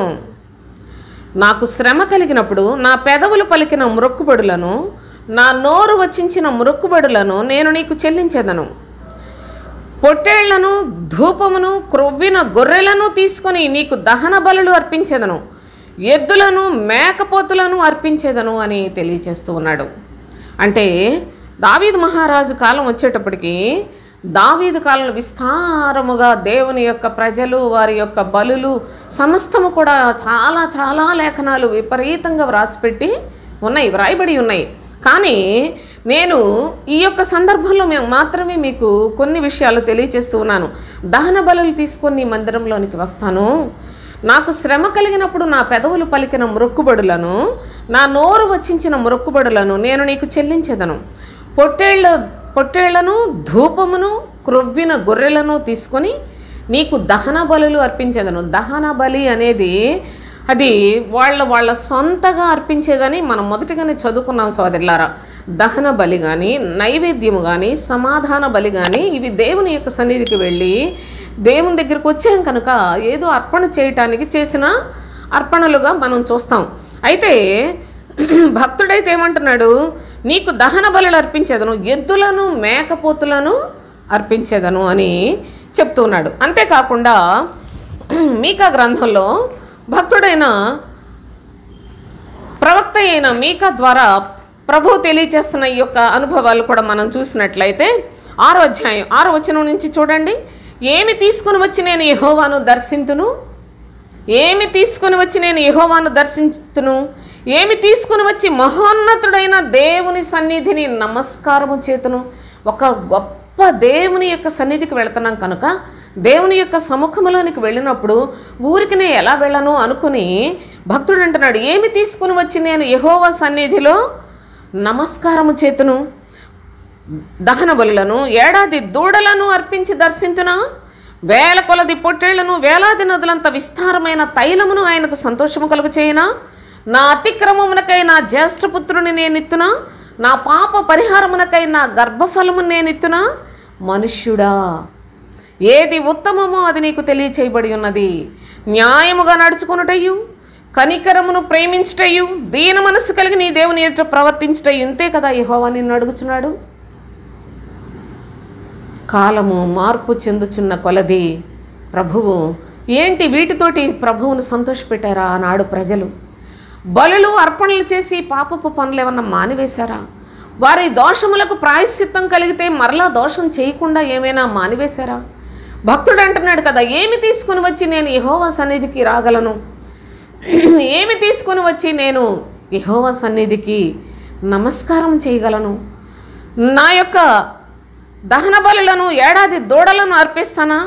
నాకు శ్రమ కలిగినప్పుడు నా పెదవులు పలికిన మ్రొక్కుబడులను, నా నోరు వచ్చించిన మ్రొక్కుబడులను నేను నీకు చెల్లించేదను. పొట్టేళ్లను, ధూపమును, క్రొవ్విన గొర్రెలను తీసుకొని నీకు దహన బలులు అర్పించేదను, ఎద్దులను, మేకపోతులను అర్పించేదను అని తెలియచేస్తూ ఉన్నాడు. అంటే దావీదు మహారాజు కాలం వచ్చేటప్పటికి, దావీదు కాలంలో విస్తారముగా దేవుని యొక్క ప్రజలు, వారి యొక్క బలులు సమస్తము కూడా చాలా చాలా లేఖనాలు విపరీతంగా వ్రాసిపెట్టి ఉన్నాయి, వ్రాయబడి ఉన్నాయి. కానీ నేను ఈ యొక్క సందర్భంలో మాత్రమే మీకు కొన్ని విషయాలు తెలియచేస్తూ ఉన్నాను. దహన బలులు తీసుకొని మందిరంలోనికి వస్తాను, నాకు శ్రమ కలిగినప్పుడు నా పెదవులు పలికిన మ్రొక్కుబడులను, నా నోరు వచ్చించిన మ్రొక్కుబడులను నేను నీకు చెల్లించేదను. పొట్టేళ్లను, ధూపమును, క్రొవ్విన గొర్రెలను తీసుకొని నీకు దహన బలులు అర్పించేదను. దహన బలి అనేది అది వాళ్ళ సొంతగా అర్పించేదని మనం మొదటిగానే చదువుకున్నాం సోదరులారా. దహన బలి కానీ, నైవేద్యము కానీ, సమాధాన బలి కానీ ఇవి దేవుని యొక్క సన్నిధికి వెళ్ళి దేవుని దగ్గరికి వచ్చాం కనుక ఏదో అర్పణ చేయటానికి చేసిన అర్పణలుగా మనం చూస్తాం. అయితే భక్తుడైతే ఏమంటున్నాడు, నీకు దహన బలులు అర్పించేదను, ఎద్దులను, మేకపోతులను అర్పించేదను అని చెప్తున్నాడు. అంతేకాకుండా మీకా గ్రంథంలో భక్తుడైన ప్రవక్త అయిన మీకా ద్వారా ప్రభు తెలియచేస్తున్న ఈ యొక్క అనుభవాలు కూడా మనం చూసినట్లయితే 6వ అధ్యాయం 6వ వచనం నుంచి చూడండి. ఏమి తీసుకుని వచ్చి నేను యెహోవాను దర్శింతును, ఏమి తీసుకుని వచ్చి నేను యెహోవాను దర్శించుతును, ఏమి తీసుకుని వచ్చి మహోన్నతుడైన దేవుని సన్నిధిని నమస్కారము చేతును. ఒక గొప్ప దేవుని యొక్క సన్నిధికి వెళుతున్నాం కనుక దేవుని యొక్క సముఖంలోనికి వెళ్ళినప్పుడు ఊరికి నేను ఎలా వెళ్ళను అనుకుని భక్తుడు అంటున్నాడు, ఏమి తీసుకుని వచ్చి నేను యెహోవా సన్నిధిలో నమస్కారము చేతును, దహన బలులను, ఏడాది దూడలను అర్పించి దర్శించునా, వేల కొలది పొట్టేళ్లను, వేలాది నదులంత విస్తారమైన తైలమును ఆయనకు సంతోషము కలుగు చేయనా, నా అతిక్రమమునకై నా జ్యేష్ఠపుత్రుని నేనిత్తునా, నా పాప పరిహారమునకై నా గర్భఫలము నేనిత్తునా. మనుష్యుడా, ఏది ఉత్తమమో అది నీకు తెలియచేయబడి ఉన్నది. న్యాయముగా నడుచుకొనుటయు, కనికరమును ప్రేమించుటయు, దీన మనస్సు కలిగి నీ దేవుని ఎదుట ప్రవర్తించుటయు, ఇంతే కదా యెహోవా నిన్ను అడుగుచున్నాడు. కాలము మార్పు చెందుచున్న కొలది ప్రభువు ఏంటి వీటితోటి ప్రభువును సంతోషపెట్టారా ఆనాడు ప్రజలు? బలులు అర్పణలు చేసి పాపపు పనులు ఏమన్నా మానివేశారా? వారి దోషములకు ప్రాయశ్చిత్తం కలిగితే మరలా దోషం చేయకుండా ఏమైనా మానివేశారా? భక్తుడు అంటున్నాడు కదా, ఏమి తీసుకుని వచ్చి నేను యెహోవా సన్నిధికి రాగలను, ఏమి తీసుకుని వచ్చి నేను యెహోవా సన్నిధికి నమస్కారం చేయగలను, నా యొక్క దహన బలులను, ఏడాది దూడలను అర్పిస్తానా,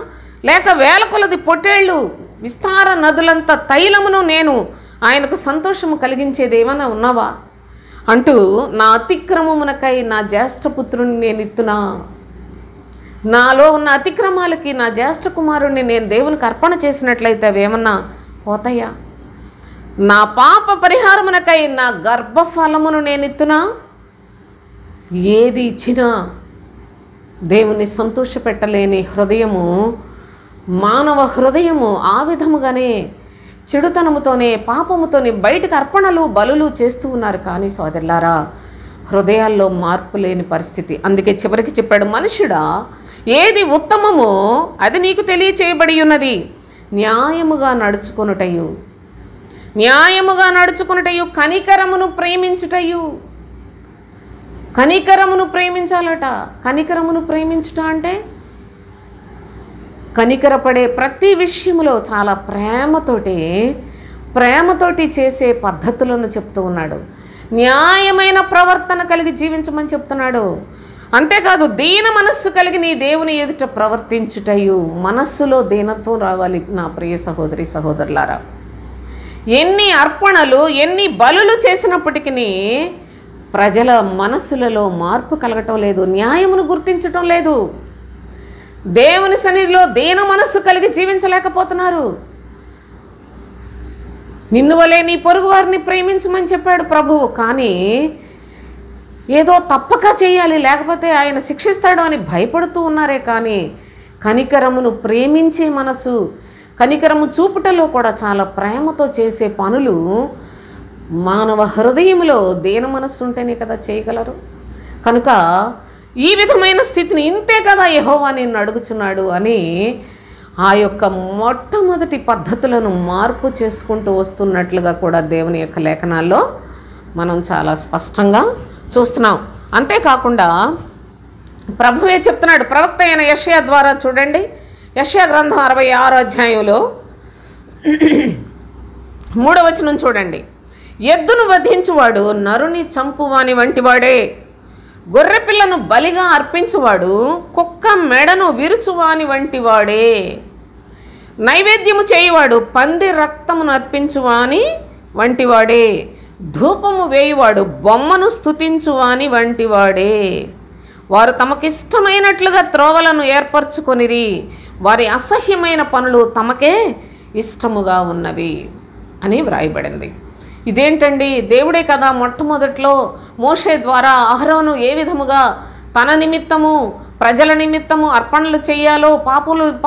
లేక వేల కొలది పొట్టేళ్ళు, విస్తార నదులంత తైలమును నేను ఆయనకు సంతోషము కలిగించేది ఏమైనా ఉన్నావా అంటూ, నా అతిక్రమమునకై నా జ్యేష్ఠపుత్రుని నేను ఇత్తునా, నాలో ఉన్న అతిక్రమాలకి నా జ్యేష్ఠ కుమారుణ్ణి నేను దేవునికి అర్పణ చేసినట్లయితే అవేమన్నా పోతాయా? నా పాప పరిహారమునకై నా గర్భఫలమును నేను ఇత్తునా. ఏది ఇచ్చినా దేవుని సంతోషపెట్టలేని హృదయము, మానవ హృదయము ఆ విధముగానే చెడుతనముతోనే పాపముతోనే బయటకు అర్పణలు బలులు చేస్తూ ఉన్నారు. కానీ సోదరులారా, హృదయాల్లో మార్పు లేని పరిస్థితి. అందుకే చివరికి చెప్పాడు, మనుషుడా, ఏది ఉత్తమమో అది నీకు తెలియచేయబడి ఉన్నది. న్యాయముగా నడుచుకొనుటయు, న్యాయముగా నడుచుకొనుటయు, కనికరమును ప్రేమించుటయు. కనికరమును ప్రేమించాలట. కనికరమును ప్రేమించుట అంటే కనికరపడే ప్రతి విషయంలో చాలా ప్రేమతోటి చేసే పద్ధతులను చెప్తూ ఉన్నాడు. న్యాయమైన ప్రవర్తన కలిగి జీవించమని చెప్తున్నాడు. అంతేకాదు దీన మనస్సు కలిగి నీ దేవుని ఎదుట ప్రవర్తించుటయు. మనస్సులో దీనత్వం రావాలి నా ప్రియ సహోదరి సహోదరులారా. ఎన్ని అర్పణలు ఎన్ని బలులు చేసినప్పటికీ ప్రజల మనస్సులలో మార్పు కలగటం లేదు, న్యాయమును గుర్తించటం లేదు. దేవుని సన్నిధిలో దీన మనస్సు కలిగి జీవించలేకపోతున్నారు. నిన్ను వలే నీ పొరుగు వారిని ప్రేమించమని చెప్పాడు ప్రభువు. కానీ ఏదో తప్పక చేయాలి, లేకపోతే ఆయన శిక్షిస్తాడు అని భయపడుతూ ఉన్నారే. కానీ కనికరమును ప్రేమించే మనసు, కనికరము చూపుటలో కూడా చాలా ప్రేమతో చేసే పనులు మానవ హృదయంలో దీన మనస్సు ఉంటేనే కదా చేయగలరు. కనుక ఈ విధమైన స్థితిని ఇంతే కదా యెహోవా నిన్ను అడుగుచున్నాడు అని ఆ యొక్క మొట్టమొదటి పద్ధతులను మార్పు చేసుకుంటూ వస్తున్నట్లుగా కూడా దేవుని యొక్క లేఖనాల్లో మనం చాలా స్పష్టంగా చూస్తున్నాం. అంతేకాకుండా ప్రభువే చెప్తున్నాడు ప్రవక్త అయిన యెషయా ద్వారా. చూడండి, యెషయా గ్రంథం 66వ అధ్యాయంలో 3వ వచనం చూడండి. ఎద్దును వధించువాడు నరుని చంపువాని వంటివాడే, గొర్రెపిల్లను బలిగా అర్పించువాడు కుక్క మెడను విరుచువాని వంటివాడే, నైవేద్యము చేయువాడు పంది రక్తమును అర్పించువాని వంటివాడే, ధూపము వేయువాడు బొమ్మను స్తుతించువాని వంటివాడే. వారు తమకిష్టమైనట్లుగా త్రోవలను ఏర్పరచుకొనిరి, వారి అసహ్యమైన పనులు తమకే ఇష్టముగా ఉన్నవి అని వ్రాయబడింది. ఇదేంటండి? దేవుడే కదా మొట్టమొదట్లో మోషే ద్వారా అహరోను ఏ విధముగా తన నిమిత్తము ప్రజల నిమిత్తము అర్పణలు చేయాలో,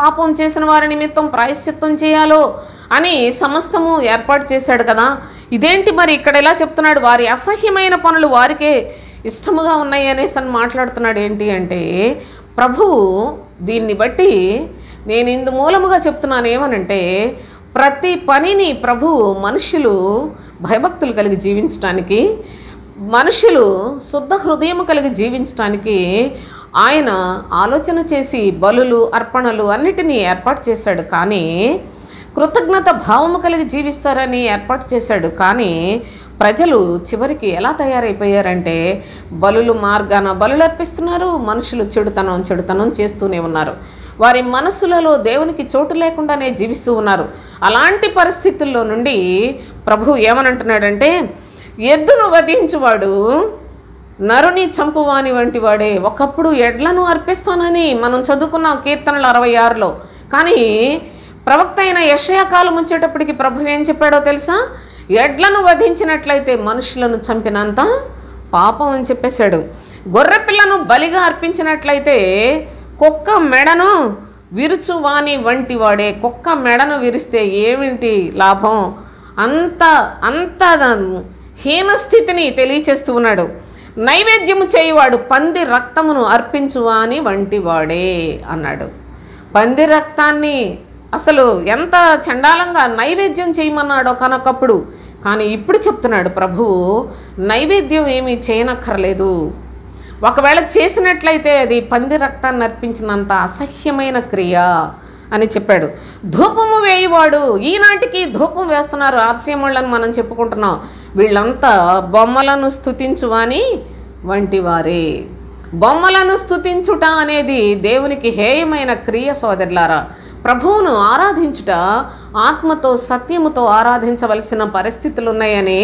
పాపం చేసిన వారి నిమిత్తం ప్రాయశ్చిత్తం చేయాలో అని సమస్తము ఏర్పాటు చేశాడు కదా. ఇదేంటి మరి ఇక్కడ ఎలా చెప్తున్నాడు? వారి అసహ్యమైన పనులు వారికే ఇష్టముగా ఉన్నాయి అనేసి అని మాట్లాడుతున్నాడు. ఏంటి అంటే ప్రభువు దీన్ని బట్టి నేను ఇందు మూలముగా చెప్తున్నాను ఏమనంటే, ప్రతి పనిని ప్రభువు మనుషులు భయభక్తులు కలిగి జీవించడానికి, మనుషులు శుద్ధ హృదయం కలిగి జీవించడానికి ఆయన ఆలోచన చేసి బలులు అర్పణలు అన్నిటినీ ఏర్పాటు చేశాడు. కానీ కృతజ్ఞత భావము కలిగి జీవిస్తారని ఏర్పాటు చేశాడు. కానీ ప్రజలు చివరికి ఎలా తయారైపోయారంటే బలులు మార్గాన బలులు అర్పిస్తున్నారు, మనుషులు చెడుతనం చేస్తూనే ఉన్నారు. వారి మనస్సులలో దేవునికి చోటు లేకుండానే జీవిస్తూ ఉన్నారు. అలాంటి పరిస్థితుల్లో నుండి ప్రభువు ఏమనంటున్నాడంటే, ఎద్దును వధించువాడు నరుని చంపువాని వంటి వాడే. ఒకప్పుడు ఎడ్లను అర్పిస్తానని మనం చదువుకున్నాం కీర్తనలు 66లో. కానీ ప్రవక్త అయిన యెషయా కాలం వచ్చేటప్పటికి ప్రభువు ఏం చెప్పాడో తెలుసా? ఎడ్లను వధించినట్లయితే మనుషులను చంపినంత పాపం అని చెప్పేశాడు. గొర్రెపిల్లను బలిగా అర్పించినట్లయితే కుక్క మెడను విరుచువాని వంటి వాడే. కుక్క మెడను విరిస్తే ఏమిటి లాభం? అంత హీనస్థితిని తెలియచేస్తూ ఉన్నాడు. నైవేద్యము చేయువాడు పంది రక్తమును అర్పించువాని వంటి వాడే అన్నాడు. పంది రక్తాన్ని అసలు ఎంత చండాలంగా నైవేద్యం చేయమన్నాడో కనకప్పుడు. కానీ ఇప్పుడు చెప్తున్నాడు ప్రభువు, నైవేద్యం ఏమీ చేయనక్కర్లేదు. ఒకవేళ చేసినట్లయితే అది పంది రక్తాన్ని అర్పించినంత అసహ్యమైన క్రియ అని చెప్పాడు. ధూపము వేయువాడు, ఈనాటికి ధూపం వేస్తున్నారు ఆర్సీఎంలను మనం చెప్పుకుంటున్నాం. వీళ్ళంతా బొమ్మలను స్తుతించువాని వంటి వారే. బొమ్మలను స్తుతించుట అనేది దేవునికి హేయమైన క్రియ సోదరులారా. ప్రభువును ఆరాధించుట ఆత్మతో సత్యముతో ఆరాధించవలసిన పరిస్థితులు ఉన్నాయని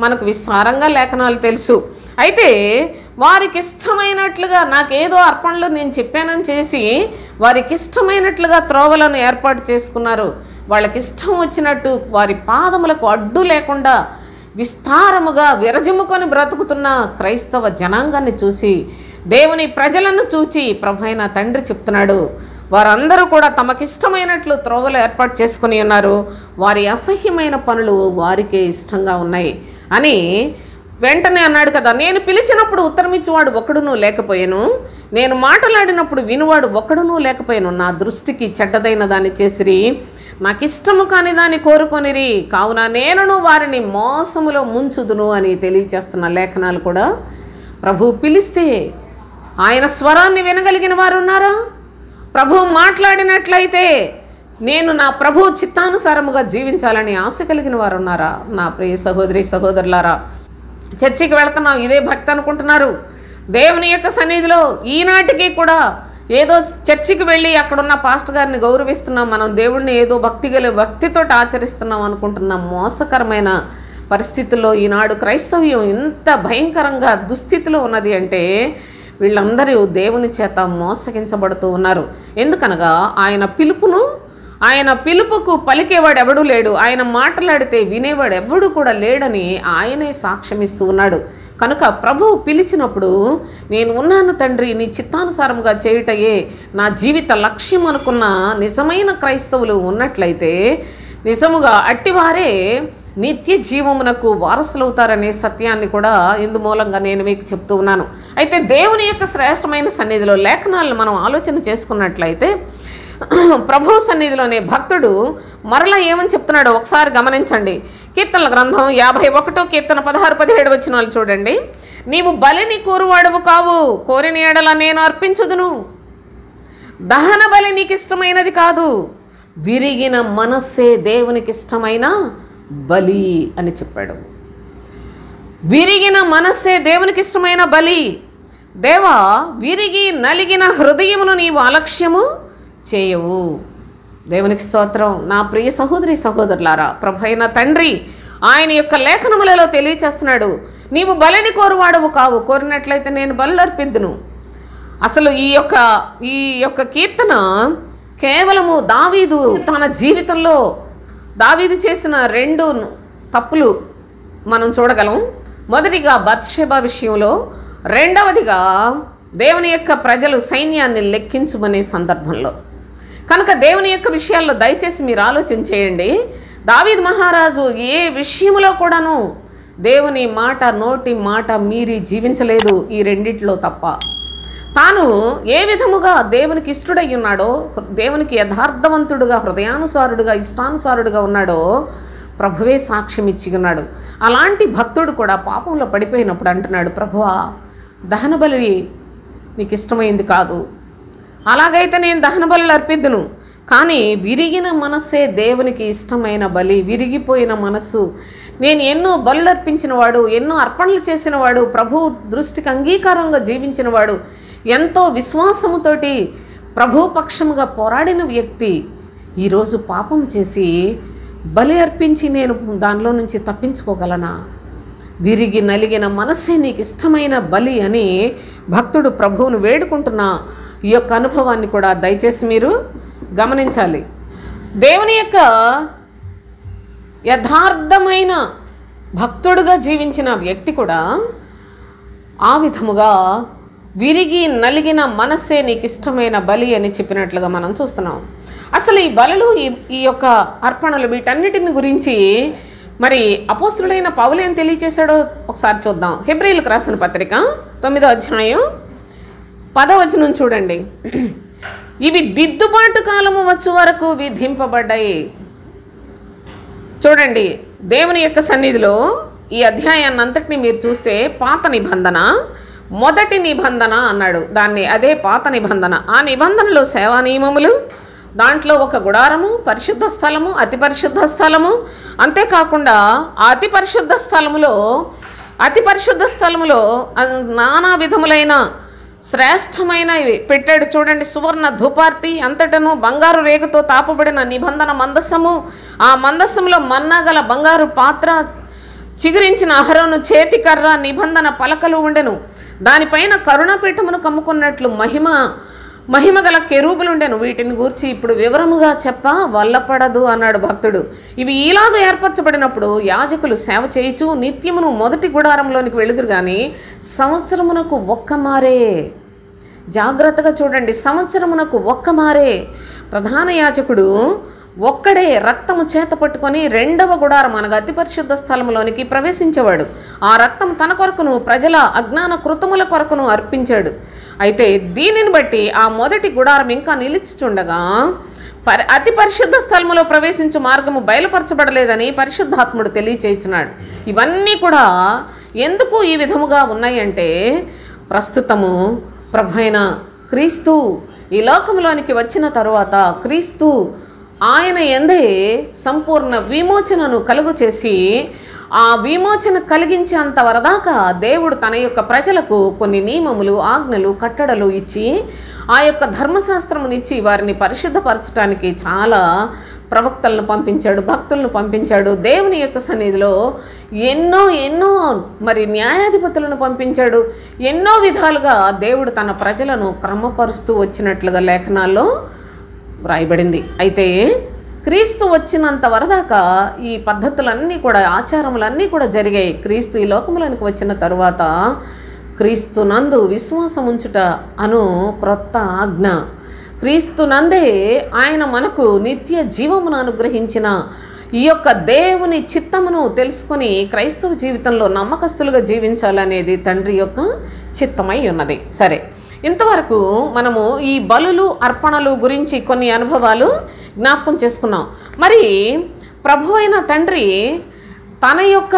మనకు విస్తారంగా లేఖనాలు తెలుసు. అయితే వారికి ఇష్టమైనట్లుగా నాకేదో అర్పణలు నేను చెప్పానని చేసి వారికి ఇష్టమైనట్లుగా త్రోవలను ఏర్పాటు చేసుకున్నారు. వాళ్ళకి ఇష్టం వచ్చినట్టు వారి పాదములకు అడ్డు లేకుండా విస్తారముగా విరజిమ్ముకొని బ్రతుకుతున్న క్రైస్తవ జనాంగాన్ని చూసి, దేవుని ప్రజలను చూచి ప్రభువైన తండ్రి చెప్తున్నాడు, వారందరూ కూడా తమకిష్టమైనట్లు త్రోవలు ఏర్పాటు చేసుకుని ఉన్నారు. వారి అసహ్యమైన పనులు వారికే ఇష్టంగా ఉన్నాయి అని వెంటనే అన్నాడు కదా. నేను పిలిచినప్పుడు ఉత్తరమిచ్చేవాడు ఒకడునూ లేకపోయాను, నేను మాట్లాడినప్పుడు వినువాడు ఒకడునూ లేకపోయాను. నా దృష్టికి చెడ్డదైన దాన్ని చేసిరి, నాకు ఇష్టము కాని దాన్ని కోరుకొనిరి, కావున నేనును వారిని మోసములో ముంచుదును అని తెలియచేస్తున్న లేఖనాలు కూడా ప్రభు పిలిస్తే ఆయన స్వరాన్ని వినగలిగిన వారు ఉన్నారా? ప్రభు మాట్లాడినట్లయితే నేను నా ప్రభు చిత్తానుసారముగా జీవించాలని ఆశ కలిగిన వారు ఉన్నారా? నా ప్రియ సహోదరి సహోదరులారా, చర్చికి వెళుతున్నాం, ఇదే భక్తి అనుకుంటున్నారు. దేవుని యొక్క సన్నిధిలో ఈనాటికి కూడా ఏదో చర్చికి వెళ్ళి అక్కడున్న పాస్టర్ గారిని గౌరవిస్తున్నాం, మనం దేవుడిని ఏదో భక్తితో ఆచరిస్తున్నాం అనుకుంటున్నాం. మోసకరమైన పరిస్థితుల్లో ఈనాడు క్రైస్తవ్యం ఇంత భయంకరంగా దుస్థితిలో ఉన్నది అంటే వీళ్ళందరూ దేవుని చేత మోసగించబడుతూ ఉన్నారు. ఎందుకనగా ఆయన పిలుపుకు పలికేవాడు ఎవడూ లేడు, ఆయన మాట్లాడితే వినేవాడు ఎవడు కూడా లేడని ఆయనే సాక్ష్యమిస్తూ ఉన్నాడు. కనుక ప్రభువు పిలిచినప్పుడు నేను ఉన్నాను తండ్రి, నీ చిత్తానుసారంగా చేయుటయే నా జీవిత లక్ష్యం అనుకున్న నిజమైన క్రైస్తవులు ఉన్నట్లయితే నిజముగా అట్టివారే నిత్య జీవమునకు వారసులవుతారనే సత్యాన్ని కూడా ఇందు మూలంగా నేను మీకు చెప్తూ ఉన్నాను. అయితే దేవుని యొక్క శ్రేష్టమైన సన్నిధిలో లేఖనాలను మనం ఆలోచన చేసుకున్నట్లయితే ప్రభు సన్నిధిలోనే భక్తుడు మరలా ఏమని చెప్తున్నాడో ఒకసారి గమనించండి. కీర్తనల గ్రంథం 51 కీర్తన 16-17 వచనాలు చూడండి. నీవు బలిని కోరువాడవు కావు, కోరిన ఎడల నేను అర్పించుదును. దహన బలి నీకు ఇష్టమైనది కాదు, విరిగిన మనస్సే దేవునికి ఇష్టమైన బలి అని చెప్పాడు. విరిగిన మనస్సే దేవునికి ఇష్టమైన బలి. దేవా, విరిగి నలిగిన హృదయమును నీవు అలక్ష్యము చేయవు. దేవునికి స్తోత్రం. నా ప్రియ సహోదరి సహోదరులారా, ప్రభు అయిన తండ్రి ఆయన యొక్క లేఖనములలో తెలియచేస్తున్నాడు, నీవు బలిని కోరువాడవు కావు, కోరినట్లయితే నేను బలు అర్పిద్దును. అసలు ఈ యొక్క కీర్తన కేవలము దావీదు తన జీవితంలో దావీదు చేసిన 2 తప్పులు మనం చూడగలం. మొదటిగా బత్షెబ విషయంలో, రెండవదిగా దేవుని యొక్క ప్రజలు సైన్యాన్ని లెక్కించుమనే సందర్భంలో. కనుక దేవుని యొక్క విషయాల్లో దయచేసి మీరు ఆలోచన చేయండి. దావీదు మహారాజు ఏ విషయంలో కూడాను దేవుని నోటి మాట మీరి జీవించలేదు, ఈ రెండిట్లో తప్ప. తాను ఏ విధముగా దేవునికి ఇష్టడై ఉన్నాడో, దేవునికి యథార్థవంతుడుగా, హృదయానుసారుడుగా, ఇష్టానుసారుడుగా ఉన్నాడో ప్రభువే సాక్ష్యం ఇచ్చి ఉన్నాడు. అలాంటి భక్తుడు కూడా పాపంలో పడిపోయినప్పుడు అంటున్నాడు, ప్రభువా, దహన బలి నీకు ఇష్టమైంది కాదు, అలాగైతే నేను దహన బలులు అర్పిద్దును. కానీ విరిగిన మనస్సే దేవునికి ఇష్టమైన బలి. విరిగిపోయిన మనస్సు, నేను ఎన్నో బలులు అర్పించినవాడు, ఎన్నో అర్పణలు చేసినవాడు, ప్రభు దృష్టికి అంగీకారంగా జీవించినవాడు, ఎంతో విశ్వాసముతోటి ప్రభు పక్షముగా పోరాడిన వ్యక్తి ఈరోజు పాపం చేసి బలి అర్పించి నేను దానిలో నుంచి తప్పించుకోగలనా? విరిగి నలిగిన మనస్సే నీకు ఇష్టమైన బలి అని భక్తుడు ప్రభువును వేడుకుంటున్న ఈ యొక్క అనుభవాన్ని కూడా దయచేసి మీరు గమనించాలి. దేవుని యొక్క యథార్థమైన భక్తుడుగా జీవించిన వ్యక్తి కూడా ఆ విధముగా విరిగి నలిగిన మనస్సే నీకు ఇష్టమైన బలి అని చెప్పినట్లుగా మనం చూస్తున్నాం. అసలు ఈ బలులు, ఈ యొక్క అర్పణలు, వీటన్నిటిని గురించి మరి అపోస్తుడైన పౌలు ఏం తెలియచేశాడో ఒకసారి చూద్దాం. హెబ్రీయులకు రాసిన పత్రిక 9వ అధ్యాయం 10వ వచనం చూడండి. ఇవి దిద్దుబాటు కాలము వచ్చు వరకు విధింపబడ్డాయి. చూడండి, దేవుని యొక్క సన్నిధిలో ఈ అధ్యాయాన్ని అంతటిని మీరు చూస్తే పాత నిబంధన, మొదటి నిబంధన అన్నాడు దాన్ని, అదే పాత నిబంధన. ఆ నిబంధనలో సేవా నియమములు, దాంట్లో ఒక గుడారము, పరిశుద్ధ స్థలము, అతి పరిశుద్ధ స్థలము, అంతేకాకుండా ఆ అతి పరిశుద్ధ స్థలములో నానా విధములైన శ్రేష్టమైనవి పెట్టాడు. చూడండి, సువర్ణ ధూపార్తి, అంతటను బంగారు రేగుతో తాపబడిన నిబంధన మందస్సము, ఆ మందస్సంలో మన్నాగల బంగారు పాత్ర, చిగురించిన అహరోను చేతికర్ర, నిబంధన పలకలు ఉండెను. దానిపైన కరుణపీఠమును కమ్ముకున్నట్లు మహిమ గల కెరూబులుండెను. వీటిని గూర్చి ఇప్పుడు వివరముగా చెప్ప వల్లపడదు అన్నాడు భక్తుడు. ఇవి ఈలాగా ఏర్పరచబడినప్పుడు యాజకులు సేవ చేయుచు నిత్యమును మొదటి గుడారంలోనికి వెళుదురు కానీ సంవత్సరమునకు ఒక్కమారే, జాగ్రత్తగా చూడండి, సంవత్సరమునకు ఒక్కమారే ప్రధాన యాజకుడు ఒక్కడే రక్తము చేత పట్టుకొని 2వ గుడారం అనగా అతి పరిశుద్ధ స్థలంలోనికి ప్రవేశించేవాడు. ఆ రక్తం తన కొరకును ప్రజల అజ్ఞాన కృతముల కొరకును అర్పించాడు. అయితే దీనిని బట్టి ఆ మొదటి గుడారం ఇంకా నిలిచిచుండగా అతి పరిశుద్ధ స్థలములో ప్రవేశించు మార్గము బయలుపరచబడలేదని పరిశుద్ధాత్ముడు తెలియచేయుచున్నాడు. ఇవన్నీ కూడా ఎందుకు ఈ విధముగా ఉన్నాయంటే, ప్రస్తుతము ప్రభువైన క్రీస్తు ఈ లోకంలోనికి వచ్చిన తరువాత క్రీస్తు ఆయన యందే సంపూర్ణ విమోచనను కలుగు చేసి, ఆ విమోచన కలిగించేంత వరదాకా దేవుడు తన యొక్క ప్రజలకు కొన్ని నియమములు, ఆజ్ఞలు, కట్టడలు ఇచ్చి, ఆ యొక్క ధర్మశాస్త్రమునిచ్చి వారిని పరిశుద్ధపరచడానికి చాలా ప్రవక్తలను పంపించాడు, భక్తులను పంపించాడు. దేవుని యొక్క సన్నిధిలో ఎన్నో మరి న్యాయాధిపతులను పంపించాడు. ఎన్నో విధాలుగా దేవుడు తన ప్రజలను క్రమపరుస్తూ వచ్చినట్లుగా లేఖనాల్లో వ్రాయబడింది. అయితే క్రీస్తు వచ్చినంత వరదాకా ఈ పద్ధతులన్నీ కూడా, ఆచారములన్నీ కూడా జరిగాయి. క్రీస్తు ఈ లోకములోనికి వచ్చిన తరువాత క్రీస్తునందు విశ్వాసం ఉంచుట అను క్రొత్త ఆజ్ఞ, క్రీస్తునందే ఆయన మనకు నిత్య జీవమును అనుగ్రహించిన ఈ యొక్క దేవుని చిత్తమును తెలుసుకొని క్రైస్తవ జీవితంలో నమ్మకస్తులుగా జీవించాలనేది తండ్రి యొక్క చిత్తమై ఉన్నది. సరే, ఇంతవరకు మనము ఈ బలులు, అర్పణలు గురించి కొన్ని అనుభవాలు జ్ఞాపకం చేసుకున్నాం. మరి ప్రభువైన తండ్రి తన యొక్క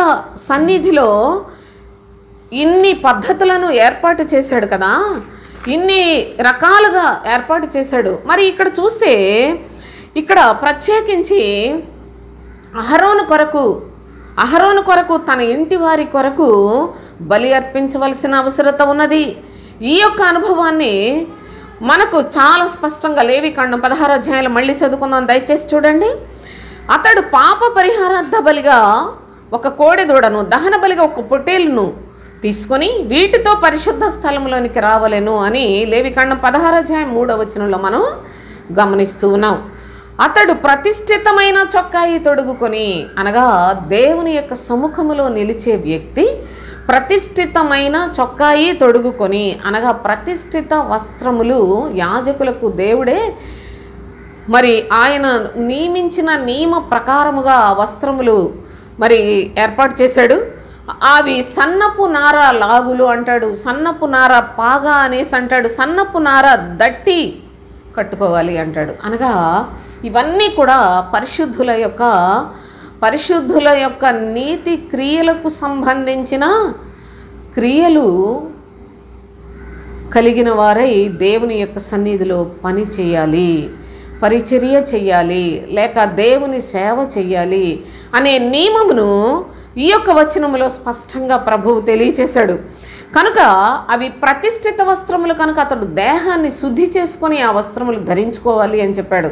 సన్నిధిలో ఇన్ని పద్ధతులను ఏర్పాటు చేశాడు కదా, ఇన్ని రకాలుగా ఏర్పాటు చేశాడు. మరి ఇక్కడ చూస్తే, ఇక్కడ ప్రత్యేకించి అహరోను కొరకు తన ఇంటి వారి కొరకు బలి అర్పించవలసిన అవసరత ఉన్నది. ఈ యొక్క అనుభవాన్ని మనకు చాలా స్పష్టంగా లేవికాండం 16వ అధ్యాయంలో మళ్ళీ చదువుకుందాం, దయచేసి చూడండి. అతడు పాప పరిహారార్థ బలిగా ఒక కోడెదూడను, దహన బలిగా ఒక పొట్టేలును తీసుకొని వీటితో పరిశుద్ధ స్థలంలోనికి రావలేను అని లేవికాండం 16వ అధ్యాయం 3వ వచనంలో మనం గమనిస్తూ ఉన్నాం. అతడు ప్రతిష్ఠితమైన చొక్కాయి తొడుగుకొని, అనగా దేవుని యొక్క సముఖములో నిలిచే వ్యక్తి ప్రతిష్ఠితమైన చొక్కాయి తొడుగుకొని, అనగా ప్రతిష్ఠిత వస్త్రములు యాజకులకు దేవుడే మరి ఆయన నియమించిన నియమ ప్రకారముగా వస్త్రములు మరి ఏర్పాటు చేశాడు. అవి సన్నపు నార లాగులు అంటాడు, సన్నపు నార పాగా అనేసి అంటాడు, సన్నపు నార దట్టి కట్టుకోవాలి అంటాడు. అనగా ఇవన్నీ కూడా పరిశుద్ధుల యొక్క నీతి క్రియలకు సంబంధించిన క్రియలు కలిగిన వారై దేవుని యొక్క సన్నిధిలో పని చేయాలి, పరిచర్య చెయ్యాలి, లేక దేవుని సేవ చెయ్యాలి అనే నియమమును ఈ యొక్క వచనములో స్పష్టంగా ప్రభువు తెలియచేశాడు. కనుక అవి ప్రతిష్ఠిత వస్త్రములు కనుక అతడు దేహాన్ని శుద్ధి చేసుకొని ఆ వస్త్రములు ధరించుకోవాలి అని చెప్పాడు.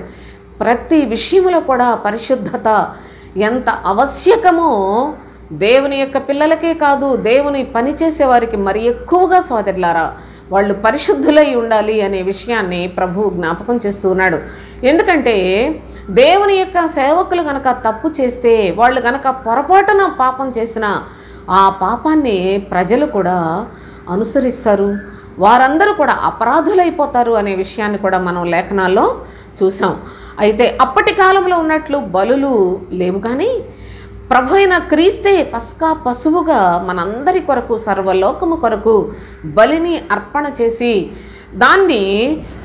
ప్రతి విషయంలో కూడా పరిశుద్ధత ఎంత ఆవశ్యకమో దేవుని యొక్క పిల్లలకే కాదు, దేవుని పనిచేసే వారికి మరి ఎక్కువగా సోదరులారా వాళ్ళు పరిశుద్ధులై ఉండాలి అనే విషయాన్ని ప్రభువు జ్ఞాపకం చేస్తూ ఉన్నాడు. ఎందుకంటే దేవుని యొక్క సేవకులు గనక తప్పు చేస్తే, వాళ్ళు గనక పొరపాటున పాపం చేసిన ఆ పాపాన్ని ప్రజలు కూడా అనుసరిస్తారు, వారందరూ కూడా అపరాధులైపోతారు అనే విషయాన్ని కూడా మనం లేఖనాల్లో చూసాం. అయితే అప్పటి కాలంలో ఉన్నట్లు బలులు లేవు, కానీ ప్రభు అయిన క్రీస్తే పస్కా పశువుగా మనందరి కొరకు, సర్వలోకము కొరకు బలిని అర్పణ చేసి దాన్ని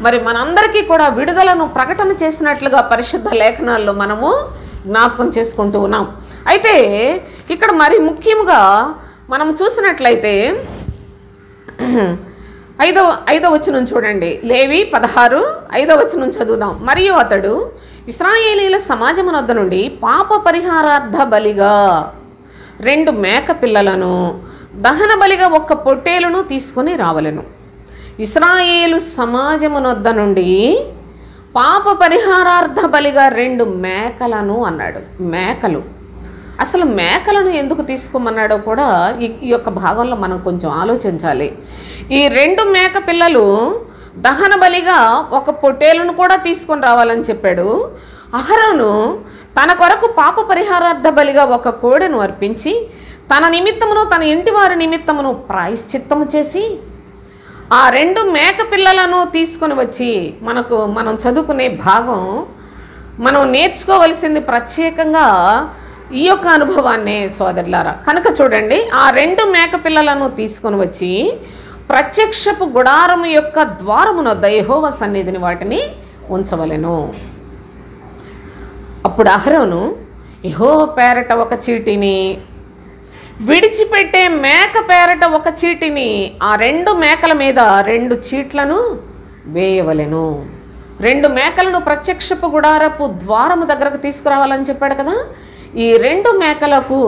మరి మనందరికీ కూడా విడుదలను ప్రకటన చేసినట్లుగా పరిశుద్ధ లేఖనాల్లో మనము జ్ఞాపకం చేసుకుంటూ ఉన్నాం. అయితే ఇక్కడ మరి ముఖ్యంగా మనం చూసినట్లయితే 5వ వచనం చూడండి, లేవి 16:5వ వచనం చదువుదాం. మరియు అతడు ఇశ్రాయేలీల సమాజమునొద్ద నుండి పాప పరిహారార్థ బలిగా 2 మేక పిల్లలను, దహన బలిగా 1 పొట్టేలును తీసుకొని రావలెను. ఇశ్రాయేలు సమాజమునొద్ద నుండి పాప పరిహారార్థ బలిగా 2 మేకలను అన్నాడు. మేకలు, అసలు మేకలను ఎందుకు తీసుకోమన్నాడో కూడా ఈ యొక్క భాగంలో మనం కొంచెం ఆలోచించాలి. ఈ 2 మేక పిల్లలు దహన బలిగా 1 పొట్టేలును కూడా తీసుకొని రావాలని చెప్పాడు. అహరోను తన కొరకు పాప పరిహారార్థ బలిగా 1 కోడెను అర్పించి తన నిమిత్తమును తన ఇంటి వారి నిమిత్తమును ప్రాయశ్చిత్తము చేసి ఆ 2 మేక పిల్లలను తీసుకొని వచ్చి, మనం చదువుకునే భాగం మనం నేర్చుకోవలసింది ప్రత్యేకంగా ఈ యొక్క అనుభవాన్నే సోదరులారా. కనుక చూడండి, ఆ 2 మేక పిల్లలను తీసుకొని వచ్చి ప్రత్యక్షపు గుడారము యొక్క ద్వారమునొద్ద యెహోవా సన్నిధిని వాటిని ఉంచవలెను. అప్పుడు అహరోను యెహోవా పేరట 1 చీటిని విడిచిపెట్టే మేక పేరట ఒక చీటిని, ఆ 2 మేకల మీద 2 చీట్లను వేయవలెను. 2 మేకలను ప్రత్యక్షపు గుడారపు ద్వారము దగ్గరకు తీసుకురావాలని చెప్పాడు కదా. ఈ 2 మేకలకు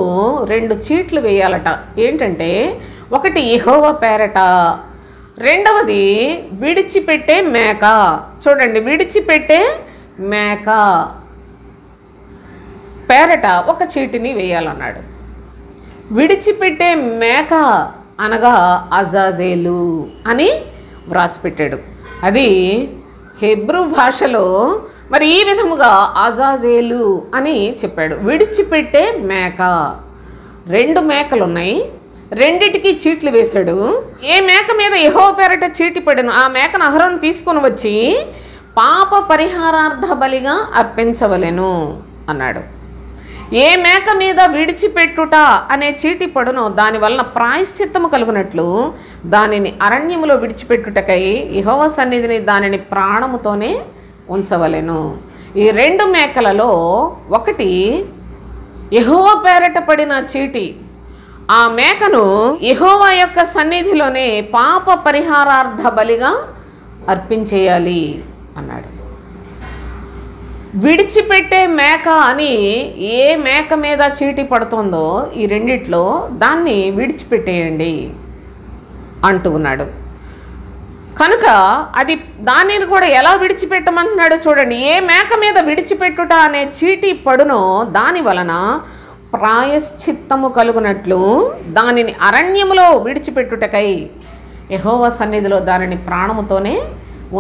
2 చీట్లు వేయాలట. ఏంటంటే, ఒకటి యెహోవా పేరట, రెండవది విడిచిపెట్టే మేక. చూడండి, విడిచిపెట్టే మేక పేరట ఒక చీటిని వేయాలన్నాడు. విడిచిపెట్టే మేక అనగా అజాజేలు అని వ్రాసిపెట్టాడు. అది హెబ్రూ భాషలో మరి ఈ విధముగా అజాజేలు అని చెప్పాడు. విడిచిపెట్టే మేక. 2 మేకలు ఉన్నాయి, రెండిటికి చీట్లు వేశాడు. ఏ మేక మీద యెహోవా పేరట చీటి పడెను, ఆ మేకను అహరోను తీసుకొని వచ్చి పాప పరిహారార్థ బలిగా అర్పించవలెను అన్నాడు. ఏ మేక మీద విడిచిపెట్టుట అనే చీటి పడునో దాని వలన ప్రాయశ్చిత్తము కలుగునట్లు దానిని అరణ్యములో విడిచిపెట్టుటకై యెహోవా సన్నిధిని దానిని ప్రాణముతోనే ఉంచవలెను. ఈ 2 మేకలలో ఒకటి యెహోవా పేరట పడిన చీటి. ఆ మేకను యెహోవా యొక్క సన్నిధిలోనే పాప పరిహారార్థ బలిగా అర్పించేయాలి అన్నాడు. విడిచిపెట్టే మేక అని ఏ మేక మీద చీటి పడుతుందో ఈ రెండిట్లో దాన్ని విడిచిపెట్టేయండి అంటూ ఉన్నాడు. కనుక అది దానిని కూడా ఎలా విడిచిపెట్టమంటున్నాడు చూడండి. ఏ మేక మీద విడిచిపెట్టుట అనే చీటి పడునో దాని వలన ప్రాయశ్చిత్తము కలుగునట్లు దానిని అరణ్యములో విడిచిపెట్టుటకై యెహోవా సన్నిధిలో దానిని ప్రాణముతోనే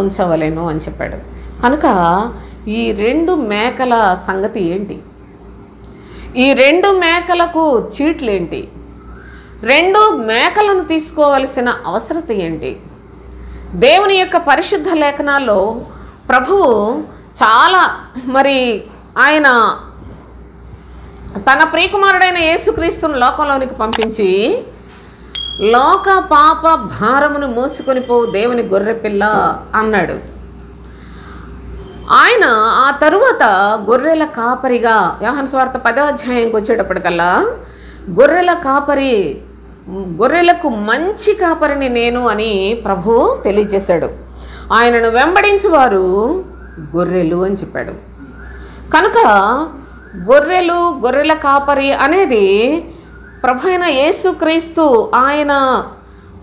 ఉంచవలెను అని చెప్పాడు. కనుక ఈ 2 మేకల సంగతి ఏంటి? ఈ 2 మేకలకు చీట్లేంటి? 2 మేకలను తీసుకోవలసిన అవసరత ఏంటి? దేవుని యొక్క పరిశుద్ధ లేఖనాల్లో ప్రభువు చాలా మరి ఆయన తన ప్రియకుమారుడైన యేసుక్రీస్తును లోకంలోనికి పంపించి లోక పాప భారమును మోసుకొని పోవు దేవుని గొర్రెపిల్ల అన్నాడు. ఆయన ఆ తరువాత గొర్రెల కాపరిగా యోహాను సువార్త 10వ అధ్యాయంకి వచ్చేటప్పటికల్లా గొర్రెల కాపరి, గొర్రెలకు మంచి కాపరిని నేను అని ప్రభువు తెలియజేశాడు. ఆయనను వెంబడించువారు గొర్రెలు అని చెప్పాడు. కనుక గొర్రెలు, గొర్రెల కాపరి అనేది ప్రభు అయిన యేసుక్రీస్తు ఆయన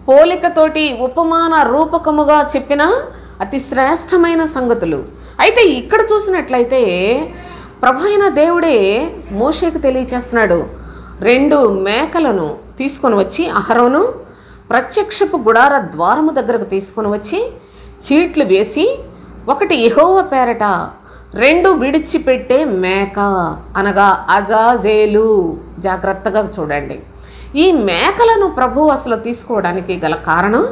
పోలికతోటి ఉపమాన రూపకముగా చెప్పిన అతి శ్రేష్టమైన సంగతులు. అయితే ఇక్కడ చూసినట్లయితే ప్రభు అయిన దేవుడే మోషేకు తెలియచేస్తున్నాడు. 2 మేకలను తీసుకొని వచ్చి అహరోను ప్రత్యక్షపు గుడార ద్వారము దగ్గరకు తీసుకొని వచ్చి చీట్లు వేసి, ఒకటి యెహోవా పేరట, 2 విడిచిపెట్టే మేక అనగా అజాజేలు. జాగ్రత్తగా చూడండి. ఈ మేకలను ప్రభువు అసలు తీసుకోవడానికి గల కారణం,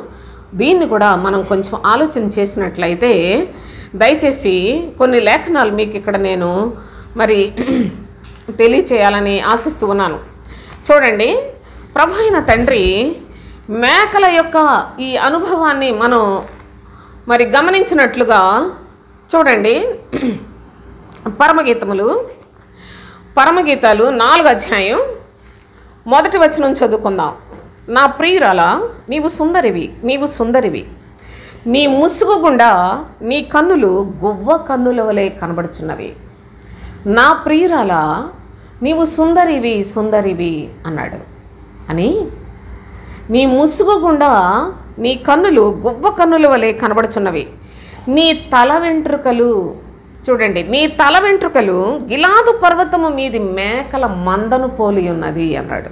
దీన్ని కూడా మనం కొంచెం ఆలోచన చేసినట్లయితే, దయచేసి కొన్ని లేఖనాలు మీకు ఇక్కడ నేను మరి తెలియచేయాలని ఆశిస్తూ ఉన్నాను. చూడండి, ప్రభు అయిన తండ్రి మేకల యొక్క ఈ అనుభవాన్ని మనం మరి గమనించినట్లుగా చూడండి. పరమగీతాలు 4వ అధ్యాయం 1వ వచనం చదువుకుందాం. నా ప్రియురాలా, నీవు సుందరివి, నీవు సుందరివి, నీ ముసుగు గుండా నీ కన్నులు గువ్వ కన్నుల వలె కనబడుచున్నవి. నా ప్రియురాలా, నీవు సుందరివి, సుందరివి అన్నాడు. అని నీ ముసుగు గుండా నీ కన్నులు గువ్వ కన్నుల వలె కనబడుచున్నవి. నీ తల వెంట్రుకలు, చూడండి, నీ తల వెంట్రుకలు గిలాదు పర్వతము మీది మేకల మందను పోలి ఉన్నది అన్నాడు.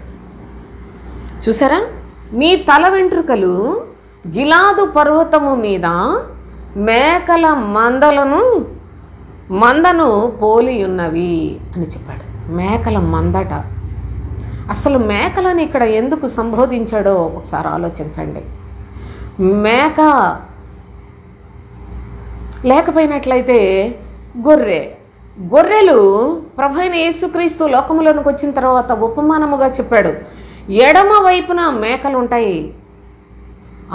చూసారా? నీ తల వెంట్రుకలు గిలాదు పర్వతము మీద మేకల మందను పోలి ఉన్నవి అని చెప్పాడు. మేకల మందట. అసలు మేకలను ఇక్కడ ఎందుకు సంబోధించాడో ఒకసారి ఆలోచించండి. మేక లేకపోయినట్లయితే గొర్రెలు ప్రభు అయిన యేసుక్రీస్తు లోకములోనికి వచ్చిన తర్వాత ఉపమానముగా చెప్పాడు. ఎడమ వైపున మేకలు ఉంటాయి,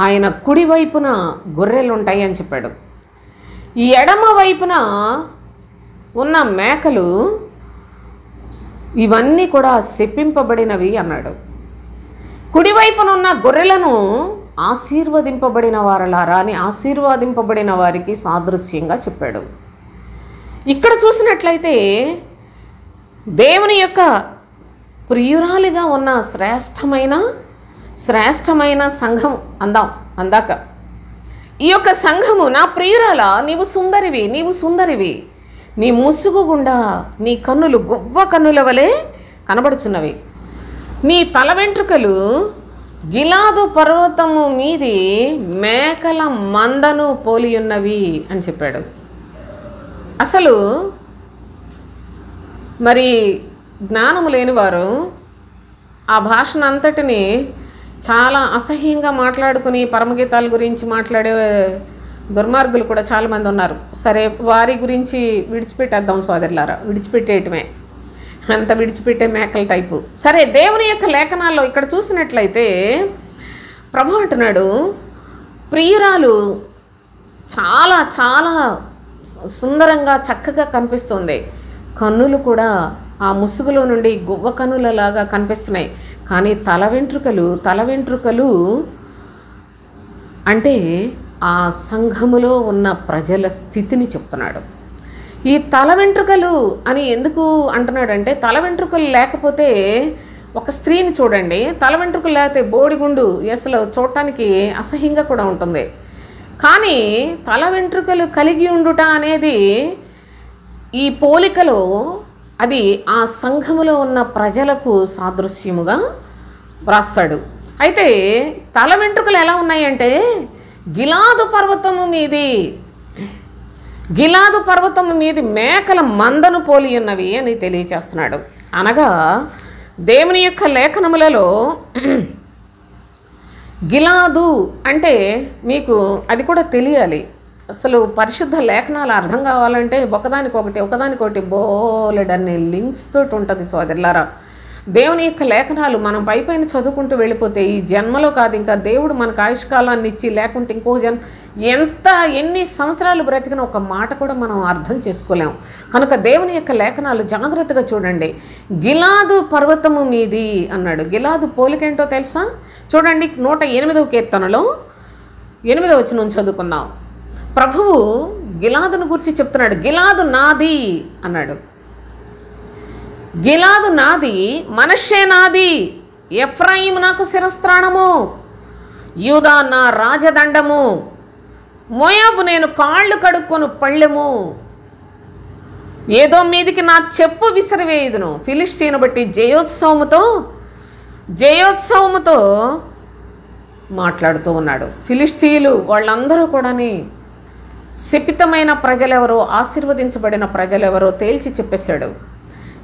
ఆయన కుడి వైపున గొర్రెలు ఉంటాయి అని చెప్పాడు. ఈ ఎడమ వైపున ఉన్న మేకలు ఇవన్నీ కూడా శపింపబడినవి అన్నాడు. కుడివైపునున్న గొర్రెలను ఆశీర్వదింపబడిన వారలారా అని ఆశీర్వదింపబడిన వారికి సాదృశ్యంగా చెప్పాడు. ఇక్కడ చూసినట్లయితే దేవుని యొక్క ప్రియురాలిగా ఉన్న శ్రేష్టమైన సంఘం అందాక ఈ యొక్క సంఘము, నా ప్రియురాల నీవు సుందరివి, నీ ముసుగు గుండా నీ కన్నులు గొవ్వ కన్నుల వలె కనబడుచున్నవి, నీ తల వెంట్రుకలు గిలాదు పర్వతము మీది మేకల మందను పోలియున్నవి అని చెప్పాడు. అసలు మరి జ్ఞానము లేనివారు ఆ భాషను అంతటిని చాలా అసహ్యంగా మాట్లాడుకుని పరమగీతాల గురించి మాట్లాడే దుర్మార్గులు కూడా చాలామంది ఉన్నారు. సరే, వారి గురించి విడిచిపెట్టేద్దాం సోదరులారా, విడిచిపెట్టేయటమే, అంత విడిచిపెట్టే మేకల టైపు. సరే, దేవుని యొక్క లేఖనాల్లో ఇక్కడ చూసినట్లయితే ప్రభు అంటున్నాడు, ప్రియురాలు చాలా చాలా సుందరంగా చక్కగా కనిపిస్తుంది, కన్నులు కూడా ఆ ముసుగులో నుండి గువ్వ కన్నులలాగా కనిపిస్తున్నాయి. కానీ తల వెంట్రుకలు అంటే ఆ సంఘములో ఉన్న ప్రజల స్థితిని చెప్తున్నాడు. ఈ తల వెంట్రుకలు అని ఎందుకు అంటున్నాడంటే, తల వెంట్రుకలు లేకపోతే ఒక స్త్రీని చూడండి, తల వెంట్రుకలు లేకపోతే బోడిగుండు అసలు చూడటానికి అసహ్యంగా కూడా ఉంటుంది. కానీ తల వెంట్రుకలు కలిగి ఉండుట అనేది ఈ పోలికలో అది ఆ సంఘములో ఉన్న ప్రజలకు సాదృశ్యముగా వ్రాస్తాడు. అయితే తల వెంట్రుకలు ఎలా ఉన్నాయంటే గిలాదు పర్వతము మీది మేకల మందను పోలి ఉన్నవి అని తెలియచేస్తున్నాడు. అనగా దేవుని యొక్క లేఖనములలో గిలాదు అంటే మీకు అది కూడా తెలియాలి. అసలు పరిశుద్ధ లేఖనాలు అర్థం కావాలంటే ఒకదానికొకటి బోలెడన్ని లింక్స్ తోటి ఉంటుంది సోదరులారా. దేవుని యొక్క లేఖనాలు మనం పైపైన చదువుకుంటూ వెళ్ళిపోతే ఈ జన్మలో కాదు, ఇంకా దేవుడు మనకు ఆయుష్కాలాన్ని ఇచ్చి లేకుంటే ఇంకో ఎన్ని సంవత్సరాలు బ్రతికిన ఒక మాట కూడా మనం అర్థం చేసుకోలేము. కనుక దేవుని యొక్క లేఖనాలు జాగ్రత్తగా చూడండి. గిలాదు పర్వతము మీది అన్నాడు. గిలాదు పోలికేంటో తెలుసా? చూడండి, 108వ కీర్తనలో 8వ వచనం చదువుకుందాం. ప్రభువు గిలాదును గురించి చెప్తున్నాడు. గిలాదు నాది అన్నాడు. గిలాదు నాది, మనష్షే నాది, ఎఫ్రాయిము నాకు శిరస్త్రాణము, యూదా నా రాజదండము, మోయాబు నేను కాళ్ళు కడుక్కొను పళ్ళెము, ఏదో మీదికి నా చెప్పు విసిరివేయుదును. ఫిలిష్తీను బట్టి జయోత్సవముతో మాట్లాడుతూ ఉన్నాడు. ఫిలిష్తీయులు వాళ్ళందరూ కూడాని శపితమైన ప్రజలెవరో, ఆశీర్వదించబడిన ప్రజలెవరో తేల్చి చెప్పేశాడు.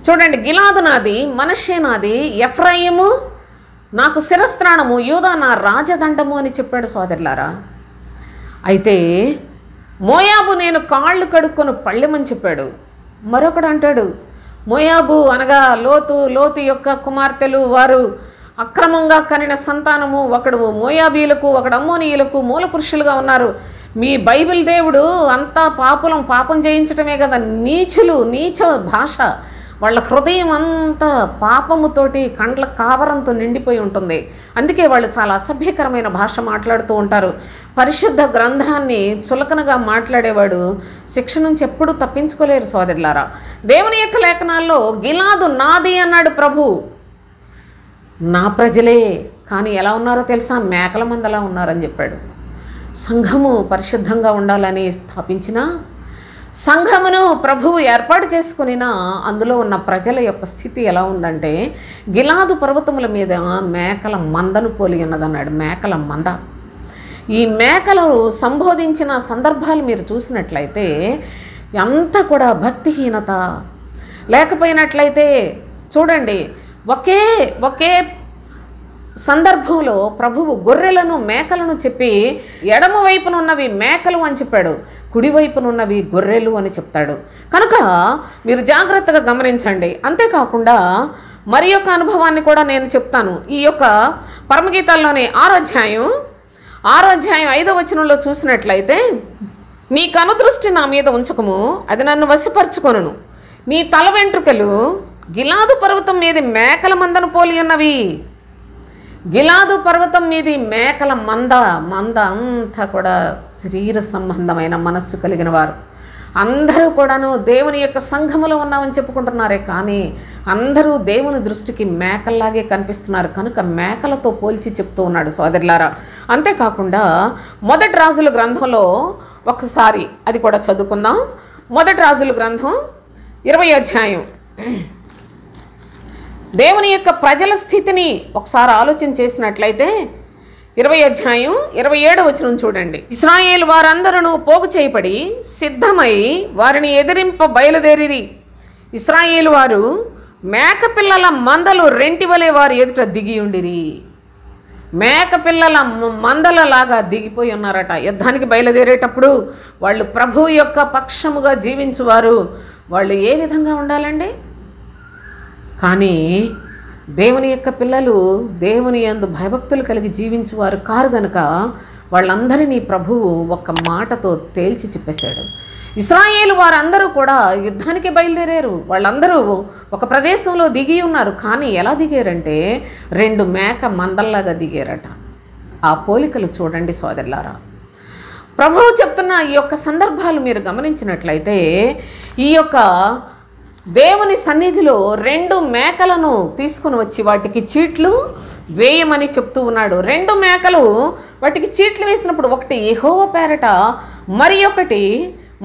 చూడండి, గిలాదు నాది, మనష్షే నాది, ఎఫ్రాయిము నాకు శిరస్త్రాణము, యూదా నా రాజదండము అని చెప్పాడు సోదరులారా. అయితే మోయాబు నేను కాళ్ళు కడుక్కొని పళ్ళెమని చెప్పాడు. మరొకడు అంటాడు, మోయాబు అనగా లోతు యొక్క కుమార్తెలు, వారు అక్రమంగా కనిన సంతానము, ఒకడు మోయాబీలకు ఒకడు అమ్మోనీయులకు మూల పురుషులుగా ఉన్నారు. మీ బైబిల్ దేవుడు అంతా పాపం చేయించటమే కదా. నీచ భాష, వాళ్ళ హృదయం అంతా పాపముతోటి కండ్ల కావరంతో నిండిపోయి ఉంటుంది. అందుకే వాళ్ళు చాలా అసభ్యకరమైన భాష మాట్లాడుతూ ఉంటారు. పరిశుద్ధ గ్రంథాన్ని చులకనగా మాట్లాడేవాడు శిక్ష నుంచి ఎప్పుడూ తప్పించుకోలేరు సోదరులారా. దేవుని యొక్క లేఖనాల్లో గిలాదు నాది అన్నాడు ప్రభు. నా ప్రజలే, కానీ ఎలా ఉన్నారో తెలుసా? మేకల మందలా ఉన్నారని చెప్పాడు. సంఘము పరిశుద్ధంగా ఉండాలని స్థాపించిన సంఘమును ప్రభువు ఏర్పాటు చేసుకునినా అందులో ఉన్న ప్రజల యొక్క స్థితి ఎలా ఉందంటే గిలాదు పర్వతముల మీద మేకల మందను పోలి ఉన్నదన్నాడు. మేకల మంద. ఈ మేకలు సంబోధించిన సందర్భాలు మీరు చూసినట్లయితే అంతా కూడా భక్తిహీనత, లేకపోయినట్లయితే చూడండి ఒకే సందర్భంలో ప్రభువు గొర్రెలను మేకలను చెప్పి ఎడమ వైపునున్నవి మేకలు అని చెప్పాడు, కుడివైపునున్నవి గొర్రెలు అని చెప్తాడు. కనుక మీరు జాగ్రత్తగా గమనించండి. అంతేకాకుండా మరి యొక్క అనుభవాన్ని కూడా నేను చెప్తాను. ఈ యొక్క పరమగీతాల్లోని 6వ అధ్యాయం 5వ వచనంలో చూసినట్లయితే, నీ కనుదృష్టి నా మీద ఉంచకము, అది నన్ను వశపరచుకొనును, నీ తల వెంట్రుకలు గిలాదు పర్వతం మీద మేకల మందను పోలి ఉన్నవి. గిలాదు పర్వతం మీది మేకల మంద అంతా కూడా శరీర సంబంధమైన మనస్సు కలిగిన వారు. అందరూ కూడాను దేవుని యొక్క సంఘములో ఉన్నామని చెప్పుకుంటున్నారే, కానీ అందరూ దేవుని దృష్టికి మేకల్లాగే కనిపిస్తున్నారు కనుక మేకలతో పోల్చి చెప్తూ ఉన్నాడు సోదరులారా. అంతేకాకుండా మొదటి రాజుల గ్రంథంలో ఒకసారి అది కూడా చదువుకుందాం. మొదటి రాజుల గ్రంథం 20వ అధ్యాయం. దేవుని యొక్క ప్రజల స్థితిని ఒకసారి ఆలోచన చేసినట్లయితే 20వ అధ్యాయం 27వ వచనం చూడండి. ఇశ్రాయేలు వారందరూ పోగు చేయబడి సిద్ధమై వారిని ఎదిరింప బయలుదేరిరి. ఇశ్రాయేలు వారు మేకపిల్లల మందలు రెంటివలే వారి ఎదుట దిగి ఉండిరి. మేకపిల్లల మందలలాగా దిగిపోయి ఉన్నారట. యుద్ధానికి బయలుదేరేటప్పుడు వాళ్ళు ప్రభువు యొక్క పక్షముగా జీవించువారు. వాళ్ళు ఏ విధంగా ఉండాలండి? కానీ దేవుని యొక్క పిల్లలు దేవుని యందు భయభక్తులు కలిగి జీవించువారు కారు గనుక వాళ్ళందరినీ ప్రభువు ఒక్క మాటతో తేల్చి చెప్పేశాడు. ఇశ్రాయేలు వారందరూ కూడా యుద్ధానికి బయలుదేరారు. వాళ్ళందరూ ఒక ప్రదేశంలో దిగి ఉన్నారు. కానీ ఎలా దిగారంటే 2 మేక మందల్లాగా దిగారట. ఆ పోలికలు చూడండి సోదరులారా. ప్రభువు చెప్తున్న ఈ యొక్క సందర్భాలు మీరు గమనించినట్లయితే ఈ యొక్క దేవుని సన్నిధిలో 2 మేకలను తీసుకుని వచ్చి వాటికి చీట్లు వేయమని చెప్తూ ఉన్నాడు. 2 మేకలు వాటికి చీట్లు వేసినప్పుడు ఒకటి యెహోవా పేరట,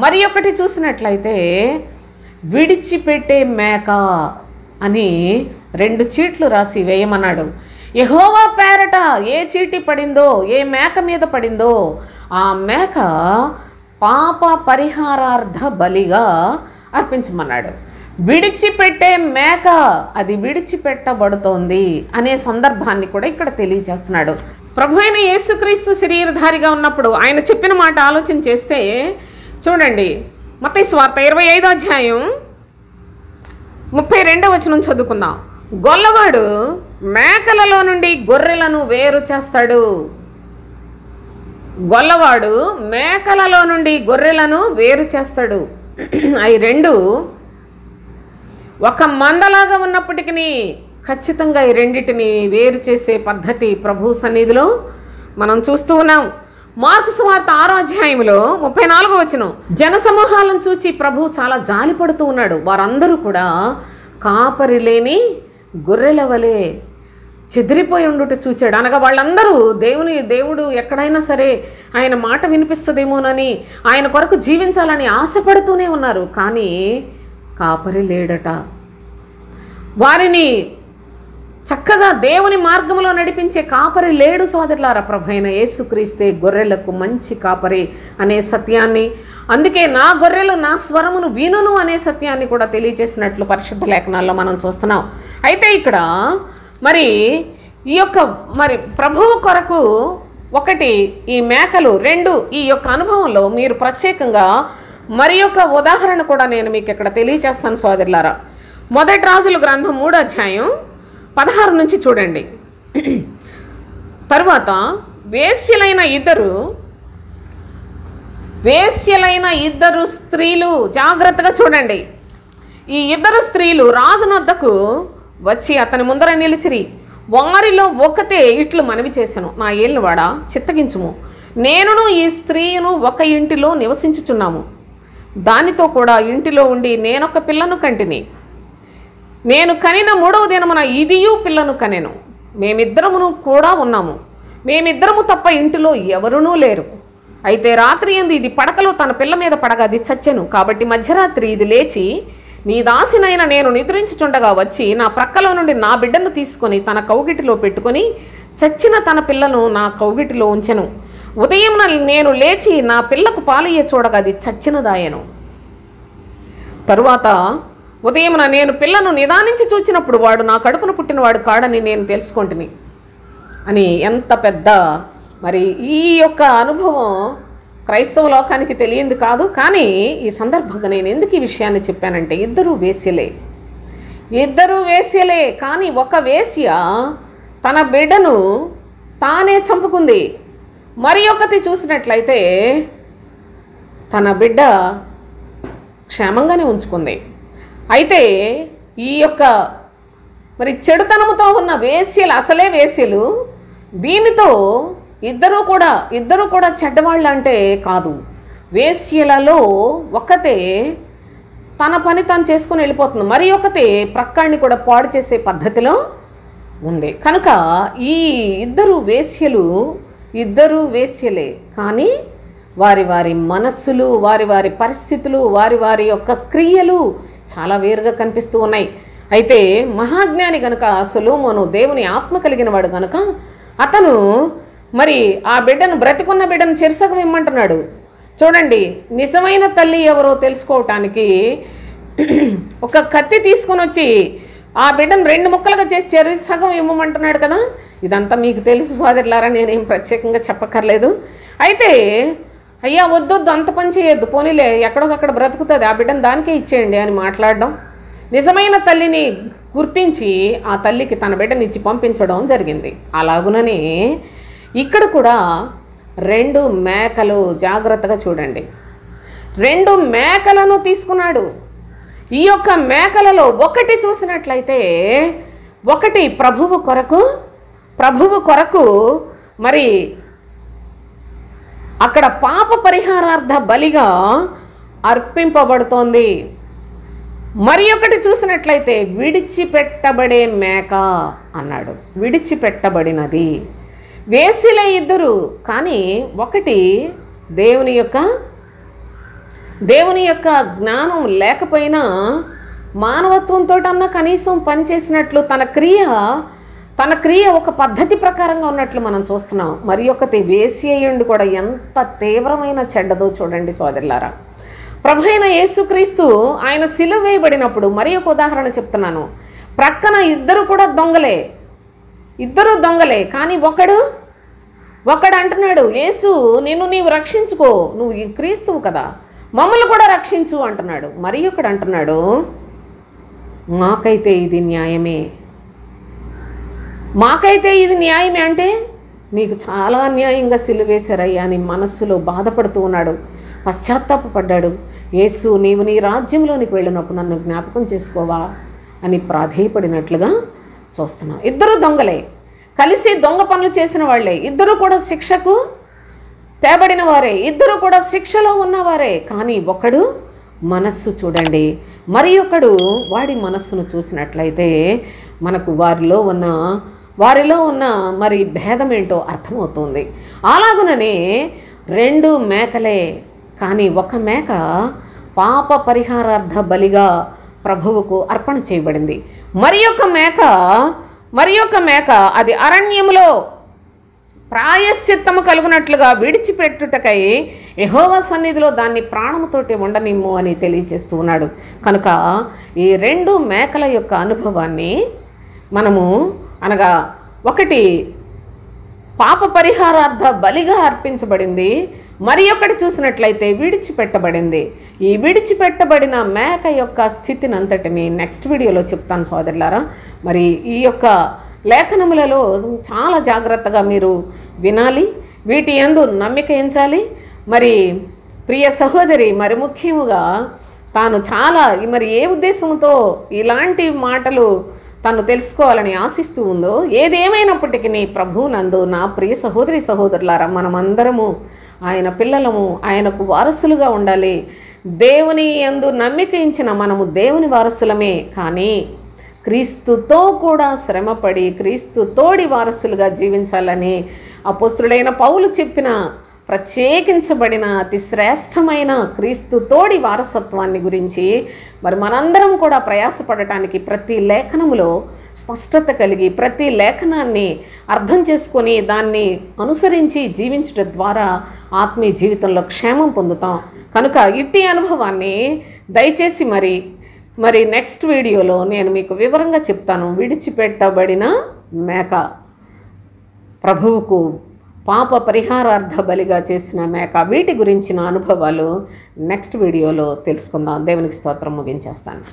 మరి ఒకటి చూసినట్లయితే విడిచిపెట్టే మేక అని 2 చీట్లు రాసి వేయమన్నాడు. యెహోవా పేరట ఏ చీటి పడిందో, ఏ మేక మీద పడిందో ఆ మేక పాప పరిహారార్థ బలిగా అర్పించమన్నాడు. విడిచిపెట్టే మేక అది విడిచిపెట్టబడుతోంది అనే సందర్భాన్ని కూడా ఇక్కడ తెలియజేస్తున్నాడు. ప్రభు అయిన యేసుక్రీస్తు శరీరధారిగా ఉన్నప్పుడు ఆయన చెప్పిన మాట ఆలోచన చేస్తే చూడండి. మత్తయి సువార్త 25వ అధ్యాయం 32వ వచనం చదువుకుందాం. గొల్లవాడు మేకలలో నుండి గొర్రెలను వేరు చేస్తాడు. గొల్లవాడు మేకలలో నుండి గొర్రెలను వేరు చేస్తాడు. అవి 2 ఒక మందలాగా ఉన్నప్పటికీ ఖచ్చితంగా ఈ రెండింటిని వేరు చేసే పద్ధతి ప్రభు సన్నిధిలో మనం చూస్తూ ఉన్నాం. మార్కు సువార్త 6వ అధ్యాయంలో 34వ వచనం. జనసమూహాలను చూచి ప్రభు చాలా జాలిపడుతూ ఉన్నాడు. వారందరూ కూడా కాపరి లేని గొర్రెల వలె చెదిరిపోయి ఉండుట చూచాడు. అనగా వాళ్ళందరూ దేవుడు ఎక్కడైనా సరే ఆయన మాట వినిపిస్తుందేమోనని ఆయన కొరకు జీవించాలని ఆశపడుతూనే ఉన్నారు. కానీ కాపరి లేడట. వారిని చక్కగా దేవుని మార్గంలో నడిపించే కాపరి లేడు సోదరులారా. ప్రభువైన యేసుక్రీస్తే గొర్రెలకు మంచి కాపరి అనే సత్యాన్ని, అందుకే నా గొర్రెలు నా స్వరమును వినును అనే సత్యాన్ని కూడా తెలియజేసినట్లు పరిశుద్ధ లేఖనాల్లో మనం చూస్తున్నాం. అయితే ఇక్కడ ఈ ప్రభువు కొరకు ఒకటి ఈ మేకలు, 2 ఈ యొక్క అనుభవంలో మీరు ప్రత్యేకంగా మరి యొక్క ఉదాహరణ కూడా నేను మీకు ఇక్కడ తెలియజేస్తాను సోదరులారా. మొదటి రాజుల గ్రంథం 3వ అధ్యాయం 16 నుంచి చూడండి. తరువాత వేశ్యలైన ఇద్దరు స్త్రీలు, జాగ్రత్తగా చూడండి. ఈ 2 స్త్రీలు రాజు వద్దకు వచ్చి అతని ముందర నిలిచిరి. వారిలో ఒకతే ఇట్లు మనవి చేసెను, నా ఏళ్ళవాడా చిత్తగించుము, నేనును ఈ స్త్రీను ఒక ఇంటిలో నివసించుచున్నాము. దానితో కూడా ఇంటిలో ఉండి నేనొక పిల్లను కంటిని. నేను కనిన 3వ దినమున ఇదియు పిల్లను కనెను. మేమిద్దరమును కూడా ఉన్నాము. మేమిద్దరము తప్ప ఇంటిలో ఎవరునూ లేరు. అయితే రాత్రి యందు ఇది పడకలో తన పిల్ల మీద పడగా అది చచ్చెను. కాబట్టి మధ్యరాత్రి ఇది లేచి నీ దాసినైన నేను నిద్రించుచుండగా వచ్చి నా ప్రక్కలో నుండి నా బిడ్డను తీసుకొని తన కౌగిటిలో పెట్టుకొని చచ్చిన తన పిల్లను నా కౌగిటిలో ఉంచెను. ఉదయం నేను లేచి నా పిల్లకు పాలియ్య చూడగా అది చచ్చినదాయను. తరువాత ఉదయమున నేను పిల్లను నిదానించి చూచినప్పుడు వాడు నా కడుపున పుట్టినవాడు కాడని నేను తెలుసుకుంటుని అని. ఎంత పెద్ద ఈ యొక్క అనుభవం క్రైస్తవ లోకానికి తెలియంది కాదు. కానీ ఈ సందర్భంగా నేను ఎందుకు ఈ విషయాన్ని చెప్పానంటే ఇద్దరు వేశ్యలే. కానీ ఒక వేశ్య తన బిడ్డను తానే చంపుకుంది. మరి ఒకటి చూసినట్లయితే తన బిడ్డ క్షేమంగానే ఉంచుకుంది. అయితే ఈ యొక్క మరి చెడుతనముతో ఉన్న వేశ్యలు, అసలే వేశ్యలు, దీనితో ఇద్దరు కూడా చెడ్డవాళ్ళు అంటే కాదు. వేశ్యలలో ఒకతే తన పని తను చేసుకుని వెళ్ళిపోతుంది, మరి ఒకతే ప్రక్కడిని కూడా పాడు చేసే పద్ధతిలో ఉంది. కనుక ఈ ఇద్దరు వేశ్యలే, కానీ వారి వారి మనస్సులు, వారి వారి పరిస్థితులు, వారి వారి యొక్క క్రియలు చాలా వేరుగా కనిపిస్తూ ఉన్నాయి. అయితే మహాజ్ఞాని గనుక సొలొమోను దేవుని ఆత్మ కలిగిన వాడు గనుక అతను మరి ఆ బిడ్డను, బ్రతికున్న బిడ్డను చెరసగం ఇమ్మంటున్నాడు. చూడండి, నిజమైన తల్లి ఎవరో తెలుసుకోవటానికి ఒక కత్తి తీసుకొని వచ్చి ఆ బిడ్డను 2 ముక్కలుగా చేసి చెరసగం ఇవ్వమంటున్నాడు కదా. ఇదంతా మీకు తెలుసు సోదరులారా, నేనేం ప్రత్యేకంగా చెప్పక్కర్లేదు. అయితే అయ్యా వద్దొద్దు, అంత పని చేయొద్దు, పోనీలే ఎక్కడొకక్కడ బ్రతుకుతుంది, ఆ బిడ్డను దానికే ఇచ్చేయండి అని మాట్లాడడం, నిజమైన తల్లిని గుర్తించి ఆ తల్లికి తన బిడ్డని ఇచ్చి పంపించడం జరిగింది. అలాగుననే ఇక్కడ కూడా 2 మేకలు, జాగ్రత్తగా చూడండి, 2 మేకలను తీసుకున్నాడు. ఈ యొక్క మేకలలో ఒకటి చూసినట్లయితే, ఒకటి ప్రభువు కొరకు మరి అక్కడ పాప పరిహారార్థ బలిగా అర్పింపబడుతోంది. మరి ఒకటి చూసినట్లయితే విడిచిపెట్టబడే మేక అన్నాడు, విడిచిపెట్టబడినది. వేసిలే ఇద్దరు, కానీ ఒకటి దేవుని యొక్క జ్ఞానం లేకపోయినా మానవత్వంతో అన్న కనీసం పనిచేసినట్లు తన క్రియ ఒక పద్ధతి ప్రకారంగా ఉన్నట్లు మనం చూస్తున్నాం. మరి ఒకటి వేసి అయ్యుండి కూడా ఎంత తీవ్రమైన చెడ్డదో చూడండి సోదరులారా. ప్రభువైన యేసుక్రీస్తు ఆయన సిలువ వేయబడినప్పుడు, మరి ఒక ఉదాహరణ చెప్తున్నాను, ప్రక్కన ఇద్దరు దొంగలే, కానీ ఒకడు అంటున్నాడు, యేసు నిన్ను నీవు రక్షించుకో, నువ్వు క్రీస్తువు కదా, మమ్మల్ని కూడా రక్షించు అంటున్నాడు. మరి ఒకడు అంటున్నాడు, మాకైతే ఇది న్యాయమే అంటే నీకు చాలా అన్యాయంగా సిలువ వేశారయ్యా అని మనస్సులో బాధపడుతూ ఉన్నాడు, పశ్చాత్తాపడ్డాడు. యేసు నీవు నీ రాజ్యంలోనికి వెళ్ళినప్పుడు నన్ను జ్ఞాపకం చేసుకోవా అని ప్రాధేయపడినట్లుగా చూస్తున్నాం. ఇద్దరు దొంగలే, కలిసి దొంగ పనులు చేసిన వాళ్ళే, ఇద్దరు కూడా శిక్షకు తేబడిన వారే, ఇద్దరు కూడా శిక్షలో ఉన్నవారే. కానీ ఒకడు మనస్సు చూడండి, మరి ఒకడు వాడి మనస్సును చూసినట్లయితే మనకు వారిలో ఉన్న మరి భేదం ఏంటో అర్థమవుతుంది. అలాగుననే 2 మేకలే, కానీ ఒక మేక పాప పరిహారార్థ బలిగా ప్రభువుకు అర్పణ చేయబడింది. మరి ఒక మేక అది అరణ్యములో ప్రాయశ్చిత్తము కలుగునట్లుగా విడిచిపెట్టుటకై యెహోవా సన్నిధిలో దాన్ని ప్రాణముతోటి ఉండనిమ్ము అని తెలియజేస్తూ ఉన్నాడు. కనుక ఈ 2 మేకల యొక్క అనుభవాన్ని మనము అనగా, ఒకటి పాప పరిహారార్థ బలిగా అర్పించబడింది, మరి ఒకటి చూసినట్లయితే విడిచిపెట్టబడింది. ఈ విడిచిపెట్టబడిన మేక యొక్క స్థితిని అంతటిని నెక్స్ట్ వీడియోలో చెప్తాను సోదరులారా. మరి ఈ యొక్క లేఖనములలో చాలా జాగ్రత్తగా మీరు వినాలి, వీటి యందు నమ్మిక ఎంచాలి. మరి ప్రియ సహోదరి మరి ముఖ్యముగా తాను చాలా మరి ఏ ఉద్దేశంతో ఇలాంటి మాటలు తను తెలుసుకోవాలని ఆశిస్తూ ఉందో, ఏదేమైనప్పటికీ ప్రభువునందు నా ప్రియ సహోదరి సహోదరులారా, మనమందరము ఆయన పిల్లలము, ఆయనకు వారసులుగా ఉండాలి. దేవుని యందు నమ్మిక ఉంచిన మనము దేవుని వారసులమే, కానీ క్రీస్తుతో కూడా శ్రమపడి క్రీస్తు తోడి వారసులుగా జీవించాలని అపోస్తులుడైన పౌలు చెప్పిన ప్రత్యేకించబడిన అతి శ్రేష్టమైన క్రీస్తు తోడి వారసత్వాన్ని గురించి మరి మనందరం కూడా ప్రయాసపడటానికి ప్రతి లేఖనములో స్పష్టత కలిగి ప్రతి లేఖనాన్ని అర్థం చేసుకొని దాన్ని అనుసరించి జీవించడం ద్వారా ఆత్మీయ జీవితంలో క్షేమం పొందుతాం. కనుక ఇట్టి అనుభవాన్ని దయచేసి మరి నెక్స్ట్ వీడియోలో నేను మీకు వివరంగా చెప్తాను. విడిచిపెట్టబడిన మేక, ప్రభువుకు పాప పరిహారార్థ బలిగా చేసిన మేక, వీటి గురించిన అనుభవాలు నెక్స్ట్ వీడియోలో తెలుసుకుందాం. దేవునికి స్తోత్రం. ముగించేస్తాను.